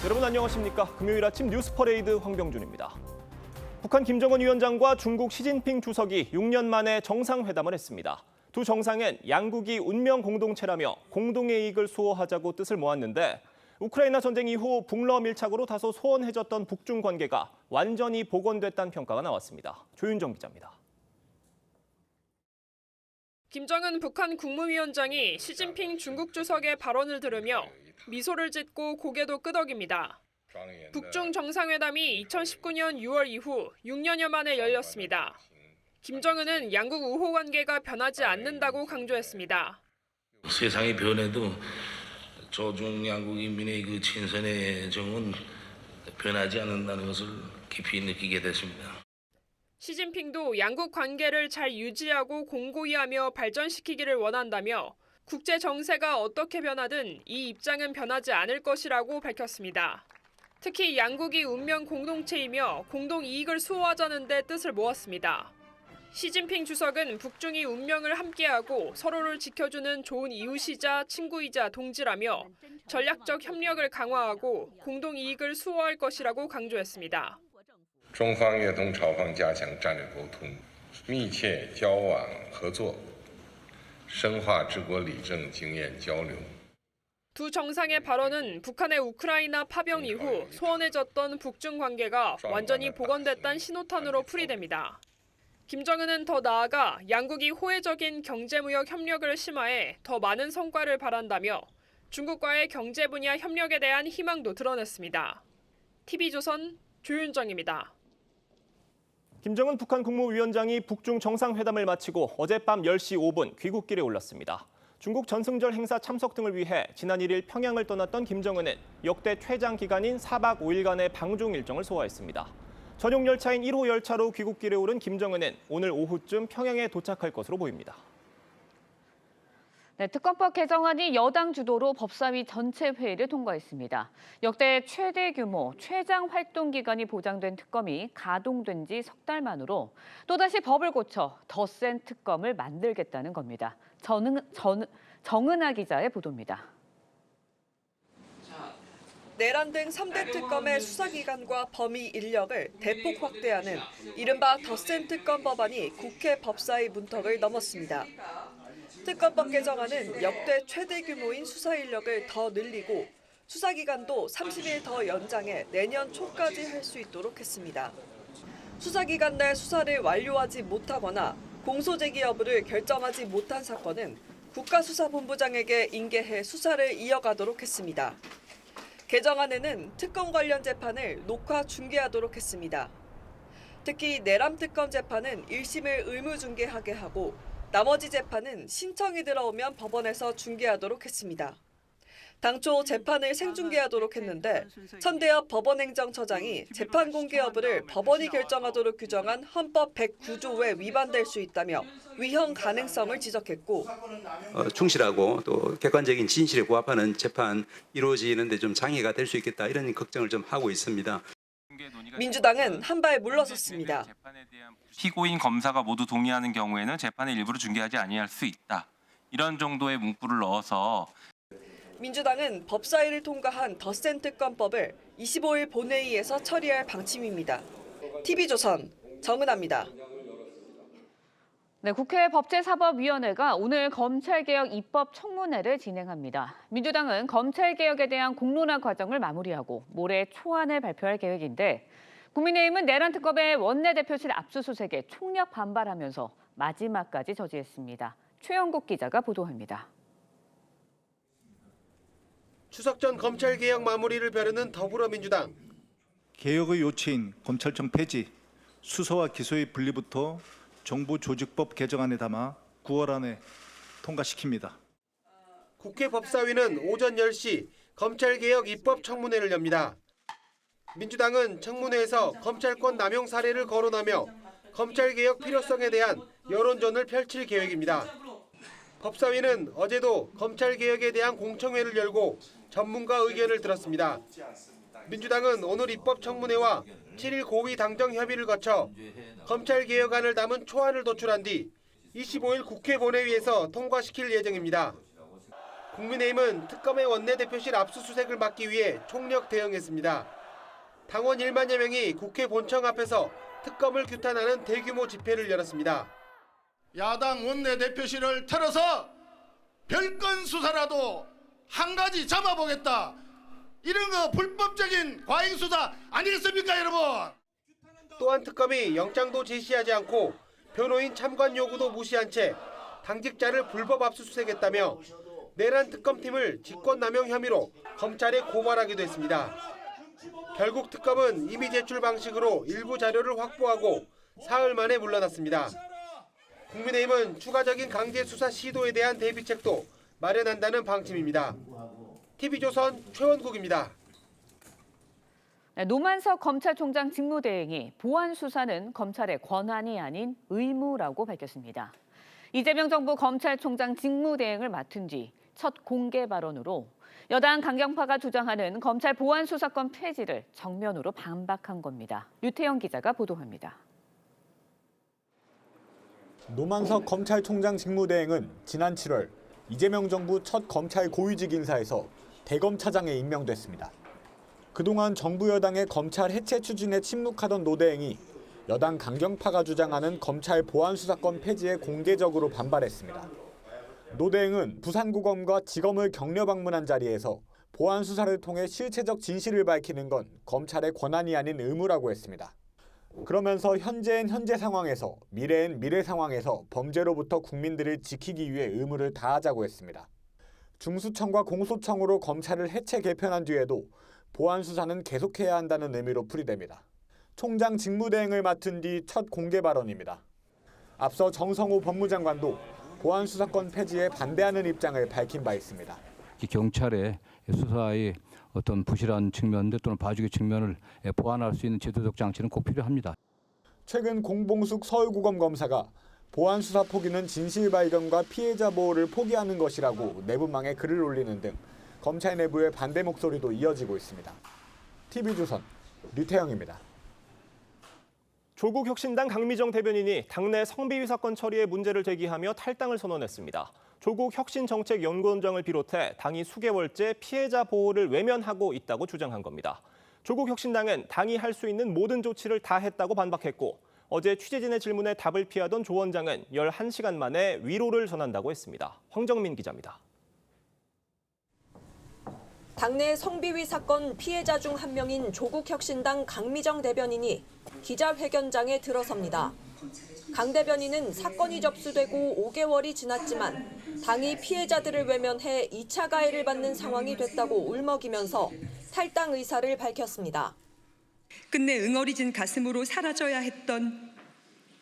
여러분 안녕하십니까? 금요일 아침 뉴스 퍼레이드 황병준입니다. 북한 김정은 위원장과 중국 시진핑 주석이 6년 만에 정상회담을 했습니다. 두 정상은 양국이 운명 공동체라며 공동의 이익을 수호하자고 뜻을 모았는데 우크라이나 전쟁 이후 북러 밀착으로 다소 소원해졌던 북중 관계가 완전히 복원됐다는 평가가 나왔습니다. 조윤정 기자입니다. 김정은 북한 국무위원장이 시진핑 중국 주석의 발언을 들으며 미소를 짓고 고개도 끄덕입니다. 북중 정상회담이 2019년 6월 이후 6년여 만에 열렸습니다. 김정은은 양국 우호 관계가 변하지 않는다고 강조했습니다. 세상이 변해도 조중 양국 인민의 그 친선의 정은 변하지 않는다는 것을 깊이 느끼게 됐습니다. 시진핑도 양국 관계를 잘 유지하고 공고히 하며 발전시키기를 원한다며 국제 정세가 어떻게 변하든 이 입장은 변하지 않을 것이라고 밝혔습니다. 특히 양국이 운명 공동체이며 공동 이익을 수호하자는 데 뜻을 모았습니다. 시진핑 주석은 북중이 운명을 함께하고 서로를 지켜주는 좋은 이웃이자 친구이자 동지라며 전략적 협력을 강화하고 공동 이익을 수호할 것이라고 강조했습니다. 中方愿同朝方加强战略沟通，密切交往合作，深化治国理政经验交流。 두 정상의 발언은 북한의 우크라이나 파병 이후 소원해졌던 북중 관계가 완전히 복원됐다는 신호탄으로 풀이됩니다. 김정은은 더 나아가 양국이 호혜적인 경제무역 협력을 심화해 더 많은 성과를 바란다며 중국과의 경제 분야 협력에 대한 희망도 드러냈습니다. TV조선 조윤정입니다. 김정은 북한 국무위원장이 북중 정상회담을 마치고 어젯밤 10시 5분 귀국길에 올랐습니다. 중국 전승절 행사 참석 등을 위해 지난 1일 평양을 떠났던 김정은은 역대 최장 기간인 4박 5일간의 방중 일정을 소화했습니다. 전용 열차인 1호 열차로 귀국길에 오른 김정은은 오늘 오후쯤 평양에 도착할 것으로 보입니다. 네, 특검법 개정안이 여당 주도로 법사위 전체 회의를 통과했습니다. 역대 최대 규모, 최장 활동 기간이 보장된 특검이 가동된 지 석 달 만으로 또다시 법을 고쳐 더 센 특검을 만들겠다는 겁니다. 정은하 기자의 보도입니다. 내란등 3대 특검의 수사기관과 범위 인력을 대폭 확대하는 이른바 더 센 특검 법안이 국회 법사위 문턱을 넘었습니다. 특검법 개정안은 역대 최대 규모인 수사 인력을 더 늘리고 수사기간도 30일 더 연장해 내년 초까지 할 수 있도록 했습니다. 수사기간 내 수사를 완료하지 못하거나 공소제기 여부를 결정하지 못한 사건은 국가수사본부장에게 인계해 수사를 이어가도록 했습니다. 개정안에는 특검 관련 재판을 녹화 중계하도록 했습니다. 특히 내란 특검 재판은 1심을 의무 중계하게 하고 나머지 재판은 신청이 들어오면 법원에서 중계하도록 했습니다. 당초 재판을 생중계하도록 했는데 천대엽 법원행정처장이 재판 공개 여부를 법원이 결정하도록 규정한 헌법 109조에 위반될 수 있다며 위헌 가능성을 지적했고 충실하고 또 객관적인 진실에 부합하는 재판 이루어지는 데 좀 장애가 될 수 있겠다 이런 걱정을 좀 하고 있습니다. 민주당은 한 발 물러섰습니다. 피고인 검사가 모두 동의하는 경우에는 재판을 일부러 중계하지 아니할 수 있다. 이런 정도의 문구를 넣어서 민주당은 법사위를 통과한 더 센 특검법을 25일 본회의에서 처리할 방침입니다. TV조선 정은하입니다. 네, 국회 법제사법위원회가 오늘 검찰개혁 입법 청문회를 진행합니다. 민주당은 검찰개혁에 대한 공론화 과정을 마무리하고 모레 초안을 발표할 계획인데 국민의힘은 내란특검의 원내대표실 압수수색에 총력 반발하면서 마지막까지 저지했습니다. 최영국 기자가 보도합니다. 추석 전 검찰개혁 마무리를 벼르는 더불어민주당. 개혁의 요체인 검찰청 폐지, 수사와 기소의 분리부터 정부조직법 개정안에 담아 9월 안에 통과시킵니다. 국회 법사위는 오전 10시 검찰개혁 입법 청문회를 엽니다. 민주당은 청문회에서 검찰권 남용 사례를 거론하며 검찰개혁 필요성에 대한 여론전을 펼칠 계획입니다. 법사위는 어제도 검찰개혁에 대한 공청회를 열고 전문가 의견을 들었습니다. 민주당은 오늘 입법청문회와 7일 고위 당정 협의를 거쳐 검찰개혁안을 담은 초안을 도출한 뒤 25일 국회 본회의에서 통과시킬 예정입니다. 국민의힘은 특검의 원내대표실 압수수색을 막기 위해 총력 대응했습니다. 당원 1만여 명이 국회 본청 앞에서 특검을 규탄하는 대규모 집회를 열었습니다. 야당 원내대표실을 털어서 별건 수사라도 한 가지 잡아보겠다. 이런 거 불법적인 과잉수사 아니겠습니까, 여러분? 또한 특검이 영장도 제시하지 않고 변호인 참관 요구도 무시한 채 당직자를 불법 압수수색했다며 내란 특검팀을 직권남용 혐의로 검찰에 고발하기도 했습니다. 결국 특검은 이미 제출 방식으로 일부 자료를 확보하고 사흘 만에 물러났습니다. 국민의힘은 추가적인 강제 수사 시도에 대한 대비책도 마련한다는 방침입니다. TV조선 최원국입니다. 노만석 검찰총장 직무대행이 보안 수사는 검찰의 권한이 아닌 의무라고 밝혔습니다. 이재명 정부 검찰총장 직무대행을 맡은 뒤 첫 공개 발언으로 여당 강경파가 주장하는 검찰 보안 수사권 폐지를 정면으로 반박한 겁니다. 류태영 기자가 보도합니다. 노만석 검찰총장 직무대행은 지난 7월 이재명 정부 첫 검찰 고위직 인사에서 대검차장에 임명됐습니다. 그동안 정부 여당의 검찰 해체 추진에 침묵하던 노대행이 여당 강경파가 주장하는 검찰 보안 수사권 폐지에 공개적으로 반발했습니다. 노대행은 부산고검과 지검을 격려 방문한 자리에서 보안 수사를 통해 실체적 진실을 밝히는 건 검찰의 권한이 아닌 의무라고 했습니다. 그러면서 현재엔 현재 상황에서, 미래엔 미래 상황에서 범죄로부터 국민들을 지키기 위해 의무를 다하자고 했습니다. 중수청과 공소청으로 검찰을 해체 개편한 뒤에도 보안 수사는 계속해야 한다는 의미로 풀이됩니다. 총장 직무대행을 맡은 뒤 첫 공개 발언입니다. 앞서 정성호 법무장관도 보안 수사권 폐지에 반대하는 입장을 밝힌 바 있습니다. 경찰의 수사의 어떤 부실한 측면들 또는 봐주기 측면을 보완할 수 있는 제도적 장치는 꼭 필요합니다. 최근 공봉숙 서울고검 검사가 보안 수사 포기는 진실 발견과 피해자 보호를 포기하는 것이라고 내부망에 글을 올리는 등 검찰 내부의 반대 목소리도 이어지고 있습니다. TV조선 류태영입니다. 조국 혁신당 강미정 대변인이 당내 성비위 사건 처리에 문제를 제기하며 탈당을 선언했습니다. 조국 혁신정책연구원장을 비롯해 당이 수개월째 피해자 보호를 외면하고 있다고 주장한 겁니다. 조국 혁신당은 당이 할 수 있는 모든 조치를 다 했다고 반박했고 어제 취재진의 질문에 답을 피하던 조 원장은 11시간 만에 위로를 전한다고 했습니다. 황정민 기자입니다. 당내 성비위 사건 피해자 중 한 명인 조국 혁신당 강미정 대변인이 기자회견장에 들어섭니다. 강 대변인은 사건이 접수되고 5개월이 지났지만 당이 피해자들을 외면해 2차 가해를 받는 상황이 됐다고 울먹이면서 탈당 의사를 밝혔습니다. 끝내 응어리진 가슴으로 사라져야 했던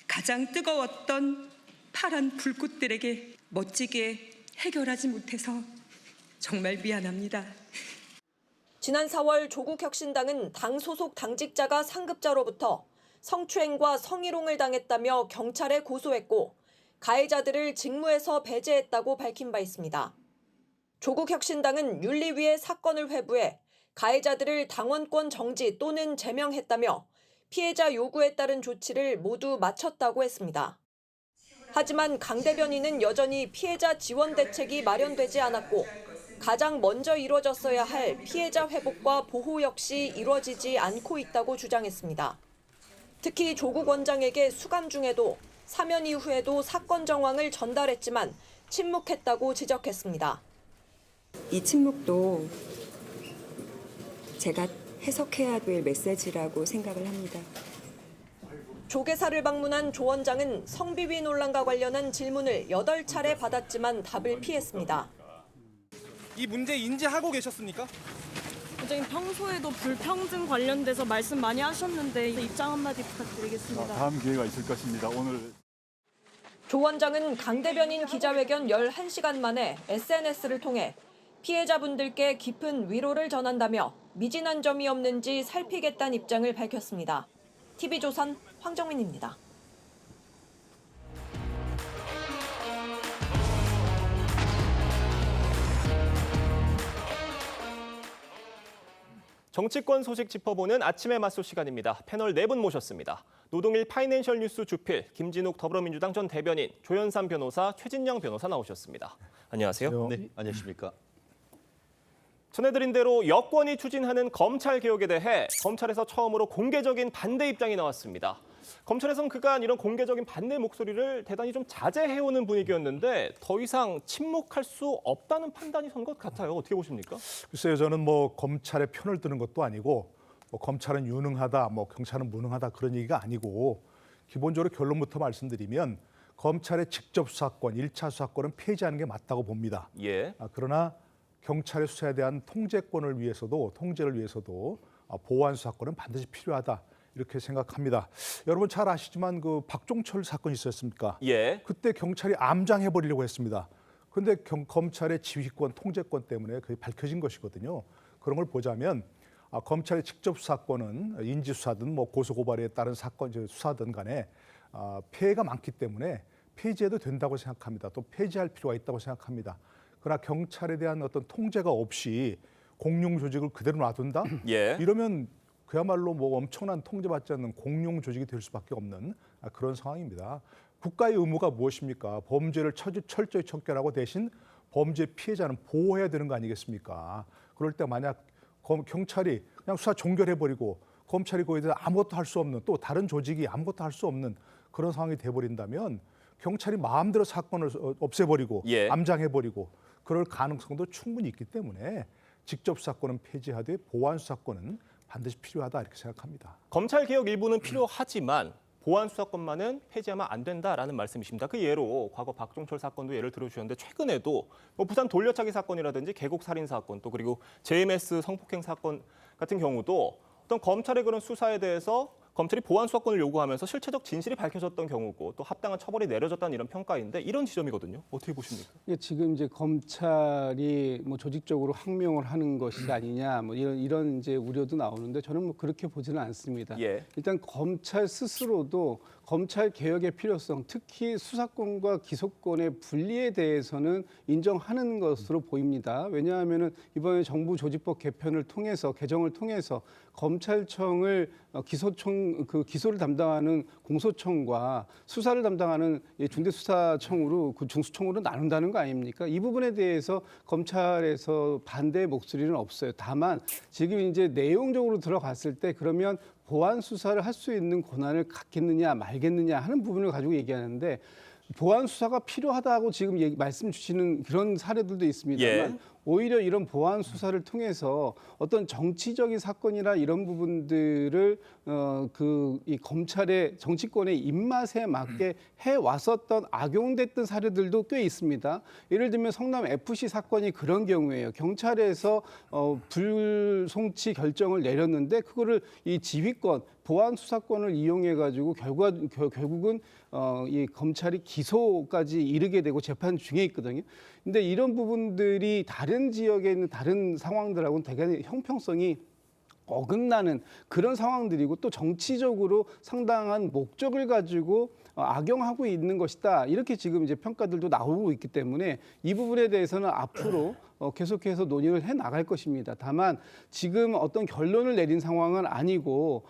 가장 뜨거웠던 파란 불꽃들에게 멋지게 해결하지 못해서 정말 미안합니다. 지난 4월 조국 혁신당은 당 소속 당직자가 상급자로부터 성추행과 성희롱을 당했다며 경찰에 고소했고 가해자들을 직무에서 배제했다고 밝힌 바 있습니다. 조국 혁신당은 윤리위에 사건을 회부해 가해자들을 당원권 정지 또는 제명했다며 피해자 요구에 따른 조치를 모두 마쳤다고 했습니다. 하지만 강 대변인은 여전히 피해자 지원 대책이 마련되지 않았고 가장 먼저 이루어졌어야 할 피해자 회복과 보호 역시 이루어지지 않고 있다고 주장했습니다. 특히 조국 원장에게 수감 중에도 사면 이후에도 사건 정황을 전달했지만 침묵했다고 지적했습니다. 이 침묵도 제가 해석해야 될 메시지라고 생각을 합니다. 조계사를 방문한 조 원장은 성비위 논란과 관련한 질문을 8차례 받았지만 답을 피했습니다. 이 문제 인지하고 계셨습니까? 원장님 평소에도 불평등 관련돼서 말씀 많이 하셨는데 입장 한마디 부탁드리겠습니다. 다음 기회가 있을 것입니다. 오늘 조 원장은 강 대변인 기자회견 11시간 만에 SNS를 통해 피해자분들께 깊은 위로를 전한다며 미진한 점이 없는지 살피겠다는 입장을 밝혔습니다. TV조선 황정민입니다. 정치권 소식 짚어보는 아침의 맞소 시간입니다. 패널 4분 모셨습니다. 노동일 파이낸셜 뉴스 주필, 김진욱 더불어민주당 전 대변인, 조현삼 변호사, 최진영 변호사 나오셨습니다. 안녕하세요. 네, 안녕하십니까. 전해드린 대로 여권이 추진하는 검찰 개혁에 대해 검찰에서 처음으로 공개적인 반대 입장이 나왔습니다. 검찰에선 그간 이런 공개적인 반대 목소리를 대단히 좀 자제해오는 분위기였는데 더 이상 침묵할 수 없다는 판단이 선 것 같아요. 어떻게 보십니까? 글쎄요, 저는 뭐 검찰의 편을 드는 것도 아니고 뭐 검찰은 유능하다, 뭐 경찰은 무능하다 그런 얘기가 아니고 기본적으로 결론부터 말씀드리면 검찰의 직접 수사권, 1차 수사권은 폐지하는 게 맞다고 봅니다. 예. 그러나 경찰의 수사에 대한 통제를 위해서도 보완 수사권은 반드시 필요하다. 이렇게 생각합니다. 여러분 잘 아시지만 그 박종철 사건이 있었습니까? 예. 그때 경찰이 암장해버리려고 했습니다. 그런데 검찰의 지휘권, 통제권 때문에 그게 밝혀진 것이거든요. 그런 걸 보자면 검찰의 직접 수사권은 인지수사든 뭐 고소고발에 따른 사건 수사든 간에 폐해가 많기 때문에 폐지해도 된다고 생각합니다. 또 폐지할 필요가 있다고 생각합니다. 그러나 경찰에 대한 어떤 통제가 없이 공룡 조직을 그대로 놔둔다? 예. 이러면 그야말로 뭐 엄청난 통제받지 않는 공룡 조직이 될 수밖에 없는 그런 상황입니다. 국가의 의무가 무엇입니까? 범죄를 철저히 척결하고 대신 범죄 피해자는 보호해야 되는 거 아니겠습니까? 그럴 때 만약 경찰이 그냥 수사 종결해버리고 검찰이 거기에 대해서 아무것도 할 수 없는 또 다른 조직이 아무것도 할 수 없는 그런 상황이 돼버린다면 경찰이 마음대로 사건을 없애버리고 예. 암장해버리고 그럴 가능성도 충분히 있기 때문에 직접 수사권은 폐지하되 보완 수사권은 반드시 필요하다 이렇게 생각합니다. 검찰 개혁 일부는 필요하지만 보완 수사권만은 폐지하면 안 된다라는 말씀이십니다. 그 예로 과거 박종철 사건도 예를 들어주셨는데 최근에도 뭐 부산 돌려차기 사건이라든지 계곡 살인 사건 또 그리고 JMS 성폭행 사건 같은 경우도 어떤 검찰의 그런 수사에 대해서 검찰이 보완 수사권을 요구하면서 실체적 진실이 밝혀졌던 경우고 또 합당한 처벌이 내려졌다는 이런 평가인데 이런 지점이거든요. 어떻게 보십니까? 지금 이제 검찰이 뭐 조직적으로 항명을 하는 것이 아니냐 뭐 이런 이제 우려도 나오는데 저는 뭐 그렇게 보지는 않습니다. 예. 일단 검찰 스스로도 검찰 개혁의 필요성, 특히 수사권과 기소권의 분리에 대해서는 인정하는 것으로 보입니다. 왜냐하면은 이번에 정부 조직법 개정을 통해서 검찰청을 기소를 담당하는 공소청과 수사를 담당하는 중대수사청으로 그 중수청으로 나눈다는 거 아닙니까? 이 부분에 대해서 검찰에서 반대 목소리는 없어요. 다만 지금 이제 내용적으로 들어갔을 때 그러면 보완 수사를 할 수 있는 권한을 갖겠느냐 말겠느냐 하는 부분을 가지고 얘기하는데 보완 수사가 필요하다고 지금 말씀 주시는 그런 사례들도 있습니다만 예. 오히려 이런 보완 수사를 통해서 어떤 정치적인 사건이나 이런 부분들을 이 검찰의 정치권의 입맛에 맞게 해 왔었던 악용됐던 사례들도 꽤 있습니다. 예를 들면 성남 FC 사건이 그런 경우에요. 경찰에서 불송치 결정을 내렸는데 그거를 이 지휘권 보완 수사권을 이용해 가지고 결국은 이 검찰이 기소까지 이르게 되고 재판 중에 있거든요. 근데 이런 부분들이 다른 지역에 있는 다른 상황들하고는 되게 형평성이 어긋나는 그런 상황들이고 또 정치적으로 상당한 목적을 가지고 악용하고 있는 것이다. 이렇게 지금 이제 평가들도 나오고 있기 때문에 이 부분에 대해서는 앞으로 계속해서 논의를 해 나갈 것입니다. 다만 지금 어떤 결론을 내린 상황은 아니고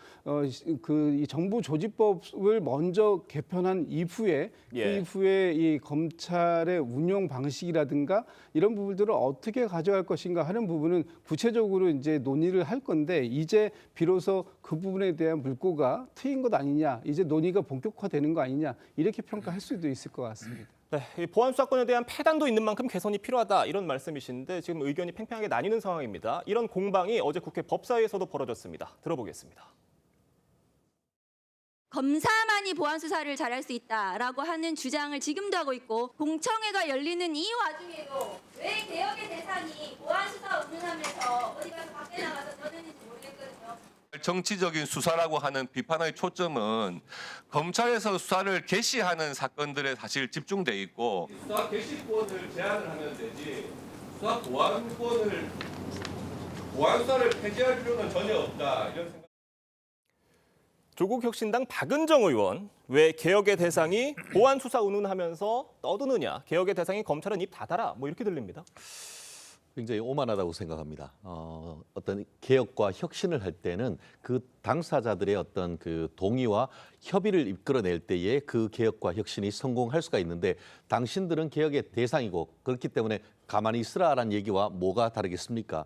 이 정부 조직법을 먼저 개편한 이후에 예. 그 이후에 이 검찰의 운영 방식이라든가 이런 부분들을 어떻게 가져갈 것인가 하는 부분은 구체적으로 이제 논의를 할 건데 이제 비로소 그 부분에 대한 물꼬가 트인 것 아니냐, 이제 논의가 본격화되는 거 아니냐 이렇게 평가할 수도 있을 것 같습니다. 네, 이 보완 수사권에 대한 폐단도 있는 만큼 개선이 필요하다 이런 말씀이신데 지금 의견이 팽팽하게 나뉘는 상황입니다. 이런 공방이 어제 국회 법사위에서도 벌어졌습니다. 들어보겠습니다. 검사만이 보완 수사를 잘할 수 있다라고 하는 주장을 지금도 하고 있고 공청회가 열리는 이 와중에도 왜 개혁의 대상이 보완 수사 운운하면서 어디 가서 밖에 나가서 떠드는지 모르겠거든요. 정치적인 수사라고 하는 비판의 초점은 검찰에서 수사를 개시하는 사건들에 사실 집중돼 있고 수사 개시권을 제한을 하면 되지 수사 보완 수사를 폐지할 필요는 전혀 없다 이런 생각. 조국 혁신당 박은정 의원, 왜 개혁의 대상이 보완 수사 운운하면서 떠드느냐, 개혁의 대상이 검찰은 입 닫아라, 뭐 이렇게 들립니다. 굉장히 오만하다고 생각합니다. 어떤 개혁과 혁신을 할 때는 그 당사자들의 어떤 그 동의와 협의를 이끌어낼 때에 그 개혁과 혁신이 성공할 수가 있는데 당신들은 개혁의 대상이고 그렇기 때문에 가만히 있으라라는 얘기와 뭐가 다르겠습니까?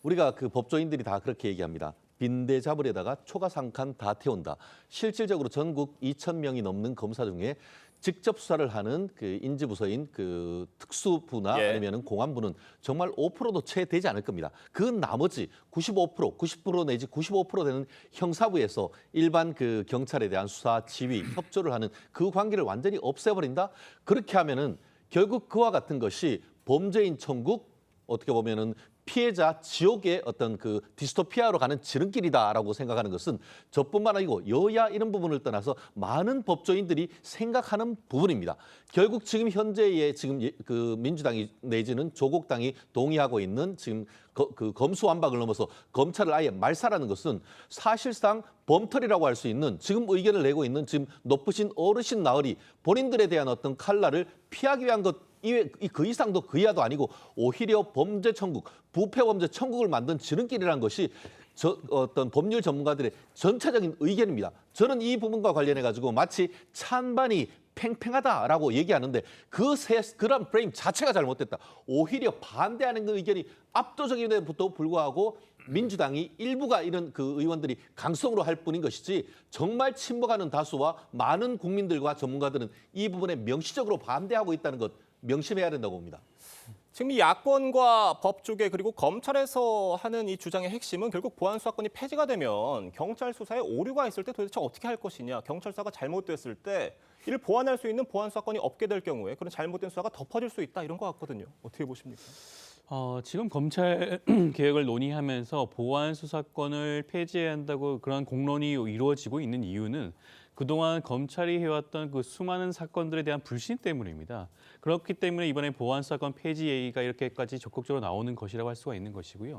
우리가 그 법조인들이 다 그렇게 얘기합니다. 빈대 잡으려다가 초가상칸 다 태운다. 실질적으로 전국 2,000명이 넘는 검사 중에 직접 수사를 하는 그 인지부서인 그 특수부나 아니면은 공안부는 정말 5%도 채 되지 않을 겁니다. 그 나머지 95%, 90% 내지 95% 되는 형사부에서 일반 그 경찰에 대한 수사, 지휘, 협조를 하는 그 관계를 완전히 없애버린다. 그렇게 하면은 결국 그와 같은 것이 범죄인 천국, 어떻게 보면은 피해자 지옥의 어떤 그 디스토피아로 가는 지름길이다라고 생각하는 것은 저뿐만 아니고 여야 이런 부분을 떠나서 많은 법조인들이 생각하는 부분입니다. 결국 지금 현재의 지금 그 민주당이 내지는 조국당이 동의하고 있는 지금 그 검수완박을 넘어서 검찰을 아예 말살하는 것은 사실상 범털이라고 할 수 있는 지금 의견을 내고 있는 지금 높으신 어르신 나으리 본인들에 대한 어떤 칼날을 피하기 위한 것 이외 그 이상도 그 이하도 아니고 오히려 범죄 천국, 부패 범죄 천국을 만든 지름길이라는 것이 어떤 법률 전문가들의 전체적인 의견입니다. 저는 이 부분과 관련해 가지고 마치 찬반이 팽팽하다라고 얘기하는데 그런 프레임 자체가 잘못됐다. 오히려 반대하는 그 의견이 압도적임에도 불구하고 민주당이 일부가 이런 그 의원들이 강성으로 할 뿐인 것이지 정말 침묵하는 다수와 많은 국민들과 전문가들은 이 부분에 명시적으로 반대하고 있다는 것 명심해야 된다고 봅니다. 지금 이 야권과 법조계 그리고 검찰에서 하는 이 주장의 핵심은 결국 보안 수사권이 폐지가 되면 경찰 수사에 오류가 있을 때 도대체 어떻게 할 것이냐. 경찰 수사가 잘못됐을 때 이를 보완할 수 있는 보안 수사권이 없게 될 경우에 그런 잘못된 수사가 덮어질 수 있다 이런 것 같거든요. 어떻게 보십니까? 지금 검찰 개혁을 논의하면서 보안 수사권을 폐지해야 한다고 그런 공론이 이루어지고 있는 이유는 그동안 검찰이 해왔던 그 수많은 사건들에 대한 불신 때문입니다. 그렇기 때문에 이번에 보안 수사권 폐지 얘기가 이렇게까지 적극적으로 나오는 것이라고 할 수가 있는 것이고요.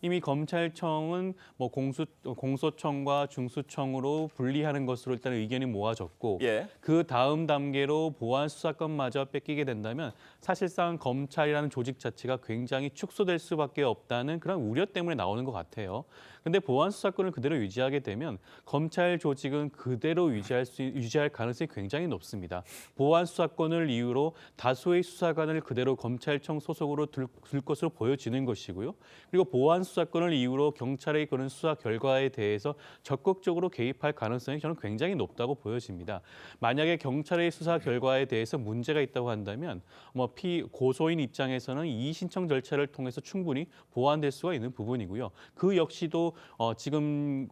이미 검찰청은 뭐 공소청과 중수청으로 분리하는 것으로 일단 의견이 모아졌고 그 다음 단계로 보안 수사권마저 뺏기게 된다면 사실상 검찰이라는 조직 자체가 굉장히 축소될 수밖에 없다는 그런 우려 때문에 나오는 것 같아요. 근데 보안 수사권을 그대로 유지하게 되면 검찰 조직은 그대로 유지할 가능성이 굉장히 높습니다. 보안 수사권을 이유로 다수의 수사관을 그대로 검찰청 소속으로 둘 것으로 보여지는 것이고요. 그리고 보안 수사권을 이유로 경찰의 그런 수사 결과에 대해서 적극적으로 개입할 가능성이 저는 굉장히 높다고 보여집니다. 만약에 경찰의 수사 결과에 대해서 문제가 있다고 한다면 고소인 입장에서는 이의 신청 절차를 통해서 충분히 보완될 수가 있는 부분이고요. 그 역시도 지금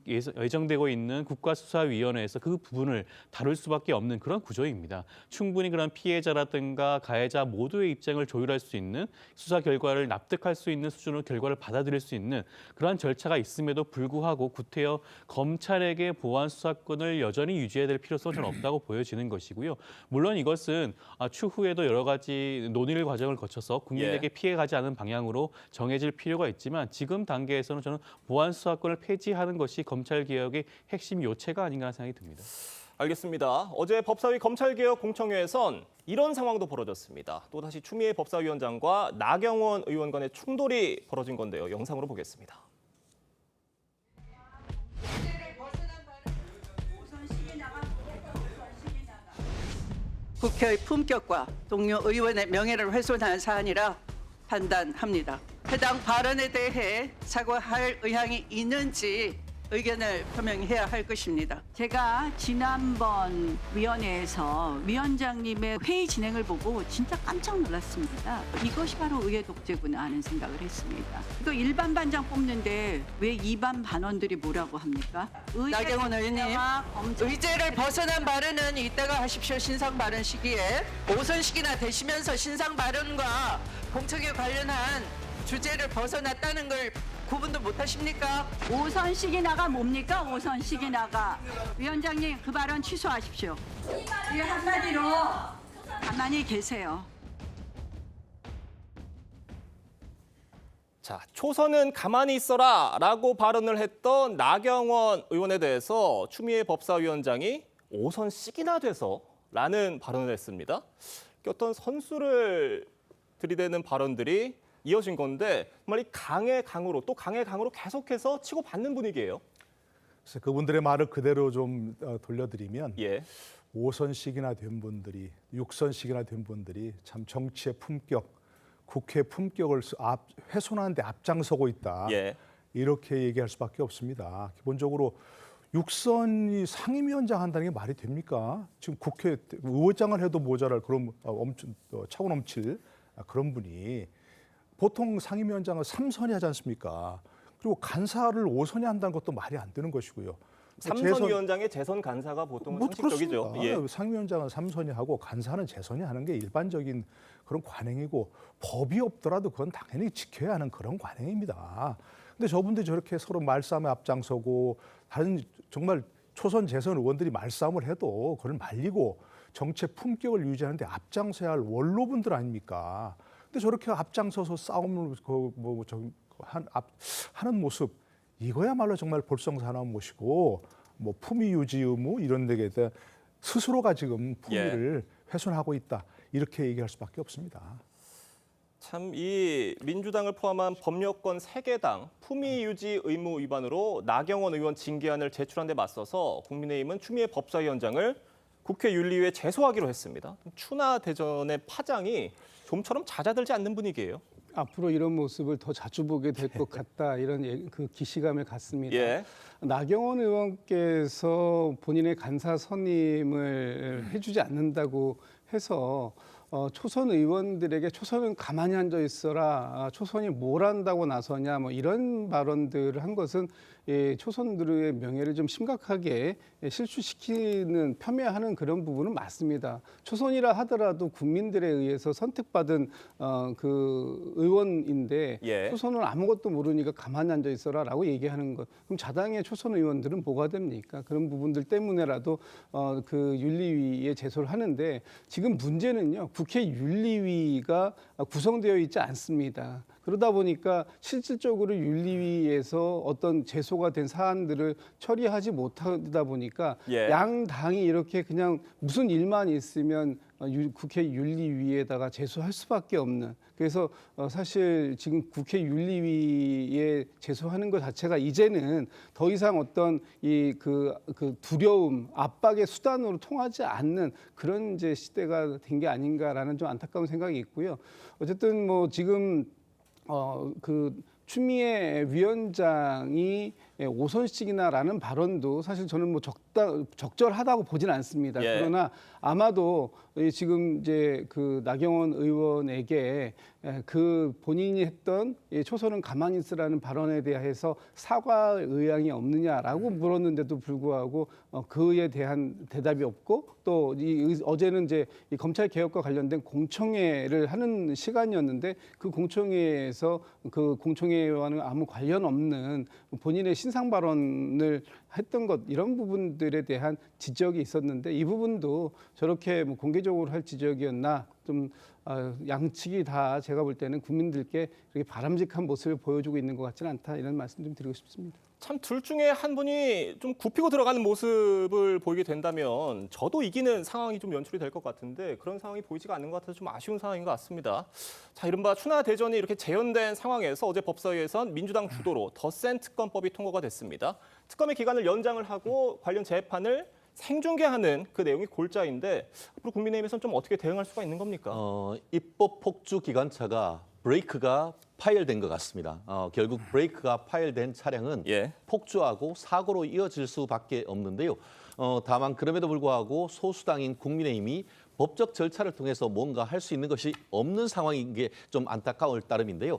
예정되고 있는 국가수사위원회에서 그 부분을 다룰 수밖에 없는 그런 구조입니다. 충분히 그런 피해자라든가 가해자 모두의 입장을 조율할 수 있는 수사 결과를 납득할 수 있는 수준으로 결과를 받아들일 수 있는 그러한 절차가 있음에도 불구하고 구태여 검찰에게 보안 수사권을 여전히 유지해야 될 필요성은 저는 없다고 보여지는 것이고요. 물론 이것은 추후에도 여러 가지 논의를 과정을 거쳐서 국민에게 피해가지 않은 방향으로 정해질 필요가 있지만 지금 단계에서는 저는 보안 수사권을 폐지하는 것이 검찰개혁의 핵심 요체가 아닌가 생각이 듭니다. 알겠습니다. 어제 법사위 검찰개혁 공청회에선 이런 상황도 벌어졌습니다. 또다시 추미애 법사위원장과 나경원 의원 간의 충돌이 벌어진 건데요. 영상으로 보겠습니다. 국회의 품격과 동료 의원의 명예를 훼손한 사안이라 판단합니다. 해당 발언에 대해 사과할 의향이 있는지 의견을 표명해야 할 것입니다. 제가 지난번 위원회에서 위원장님의 회의 진행을 보고 진짜 깜짝 놀랐습니다. 이것이 바로 의회 독재구나 하는 생각을 했습니다. 이거 일반 반장 뽑는데 왜 이반 반원들이 뭐라고 합니까? 나경원 의원님, 의제를 벗어난 발언은 이따가 하십시오. 신상 발언 시기에. 오선식이나 되시면서 신상 발언과 공청회 관련한 주제를 벗어났다는 걸 구분도 못하십니까? 오선식이나가 뭡니까? 오선식이나가. 위원장님 그 발언 취소하십시오. 이 한마디로 가만히 계세요. 자, 초선은 가만히 있어라 라고 발언을 했던 나경원 의원에 대해서 추미애 법사위원장이 오선식이나 돼서 라는 발언을 했습니다. 어떤 선수를 들이대는 발언들이 이어진 건데 정말 이 강의 강으로 또 강의 강으로 계속해서 치고받는 분위기예요. 그래서 그분들의 말을 그대로 좀 돌려드리면 5선씩이나 된 분들이 6선씩이나 된 분들이 참 정치의 품격 국회 품격을 훼손하는 데 앞장서고 있다. 예. 이렇게 얘기할 수밖에 없습니다. 기본적으로 육선이 상임위원장 한다는 게 말이 됩니까? 지금 국회 의원장을 해도 모자랄 그런 차고 넘칠 그런 분이 보통 상임위원장을 3선이 하지 않습니까? 그리고 간사를 5선이 한다는 것도 말이 안 되는 것이고요. 3선 위원장의 재선 간사가 보통은 상식적이죠. 예. 상임위원장은 3선이 하고 간사는 재선이 하는 게 일반적인 그런 관행이고 법이 없더라도 그건 당연히 지켜야 하는 그런 관행입니다. 근데 저분들이 저렇게 서로 말싸움에 앞장서고 다른 정말 초선 재선 의원들이 말싸움을 해도 그걸 말리고 정책 품격을 유지하는 데 앞장서야 할 원로분들 아닙니까? 근데 저렇게 앞장서서 싸움을 하는 모습 이거야말로 정말 볼썽사나운 모시고 뭐 품위 유지 의무 이런 데에 대해 스스로가 지금 품위를 훼손하고 있다 이렇게 얘기할 수밖에 없습니다. 참 이 민주당을 포함한 법여권 3개 당 품위 유지 의무 위반으로 나경원 의원 징계안을 제출한 데 맞서서 국민의힘은 추미애 법사위원장을 국회 윤리위에 제소하기로 했습니다. 추나 대전의 파장이 좀처럼 잦아들지 않는 분위기예요. 앞으로 이런 모습을 더 자주 보게 될 것 같다 이런 그 기시감을 갖습니다. 예. 나경원 의원께서 본인의 간사 선임을 해주지 않는다고 해서 초선 의원들에게 초선은 가만히 앉아 있어라, 초선이 뭘 한다고 나서냐, 뭐 이런 발언들을 한 것은 초선들의 명예를 좀 심각하게 실추시키는 폄훼하는 그런 부분은 맞습니다. 초선이라 하더라도 국민들에 의해서 선택받은 그 의원인데 초선은 아무것도 모르니까 가만히 앉아 있어라라고 얘기하는 것. 그럼 자당의 초선 의원들은 뭐가 됩니까? 그런 부분들 때문에라도 그 윤리위에 제소를 하는데 지금 문제는요. 국회 윤리위가 구성되어 있지 않습니다. 그러다 보니까 실질적으로 윤리위에서 어떤 제소가 된 사안들을 처리하지 못하다 보니까 양 당이 이렇게 그냥 무슨 일만 있으면 국회 윤리위에다가 제소할 수밖에 없는. 그래서 사실 지금 국회 윤리위에 제소하는 것 자체가 이제는 더 이상 어떤 그 두려움, 압박의 수단으로 통하지 않는 그런 이제 시대가 된 게 아닌가라는 좀 안타까운 생각이 있고요. 어쨌든 뭐 지금 그 추미애 위원장이 5선씩이나라는 발언도 사실 저는 뭐 적절하다고 보진 않습니다. 그러나 아마도 지금 이제 그 나경원 의원에게 그 본인이 했던 초선은 가만히 있으라는 발언에 대해서 사과 의향이 없느냐라고 물었는데도 불구하고 그에 대한 대답이 없고 또 어제는 이제 이 검찰 개혁과 관련된 공청회를 하는 시간이었는데 그 공청회에서 그 공청회와는 아무 관련 없는 본인의 신상 발언을 했던 것 이런 부분들에 대한 지적이 있었는데 이 부분도 저렇게 뭐 공개적으로 할 지적이었나 좀 양측이 다 제가 볼 때는 국민들께 그렇게 바람직한 모습을 보여주고 있는 것 같지는 않다 이런 말씀 좀 드리고 싶습니다. 참 둘 중에 한 분이 좀 굽히고 들어가는 모습을 보이게 된다면 저도 이기는 상황이 좀 연출이 될 것 같은데 그런 상황이 보이지가 않는 것 같아서 좀 아쉬운 상황인 것 같습니다. 자, 이른바 추나 대전이 이렇게 재연된 상황에서 어제 법사위에선 민주당 주도로 더 센 특검법이 통과가 됐습니다. 특검의 기간을 연장을 하고 관련 재판을 생중계하는 그 내용이 골자인데 앞으로 국민의힘에서는 좀 어떻게 대응할 수가 있는 겁니까? 입법 폭주 기관차가 브레이크가 파열된 것 같습니다. 결국 브레이크가 파열된 차량은 폭주하고 사고로 이어질 수밖에 없는데요. 다만 그럼에도 불구하고 소수당인 국민의힘이 법적 절차를 통해서 뭔가 할 수 있는 것이 없는 상황인 게 좀 안타까울 따름인데요.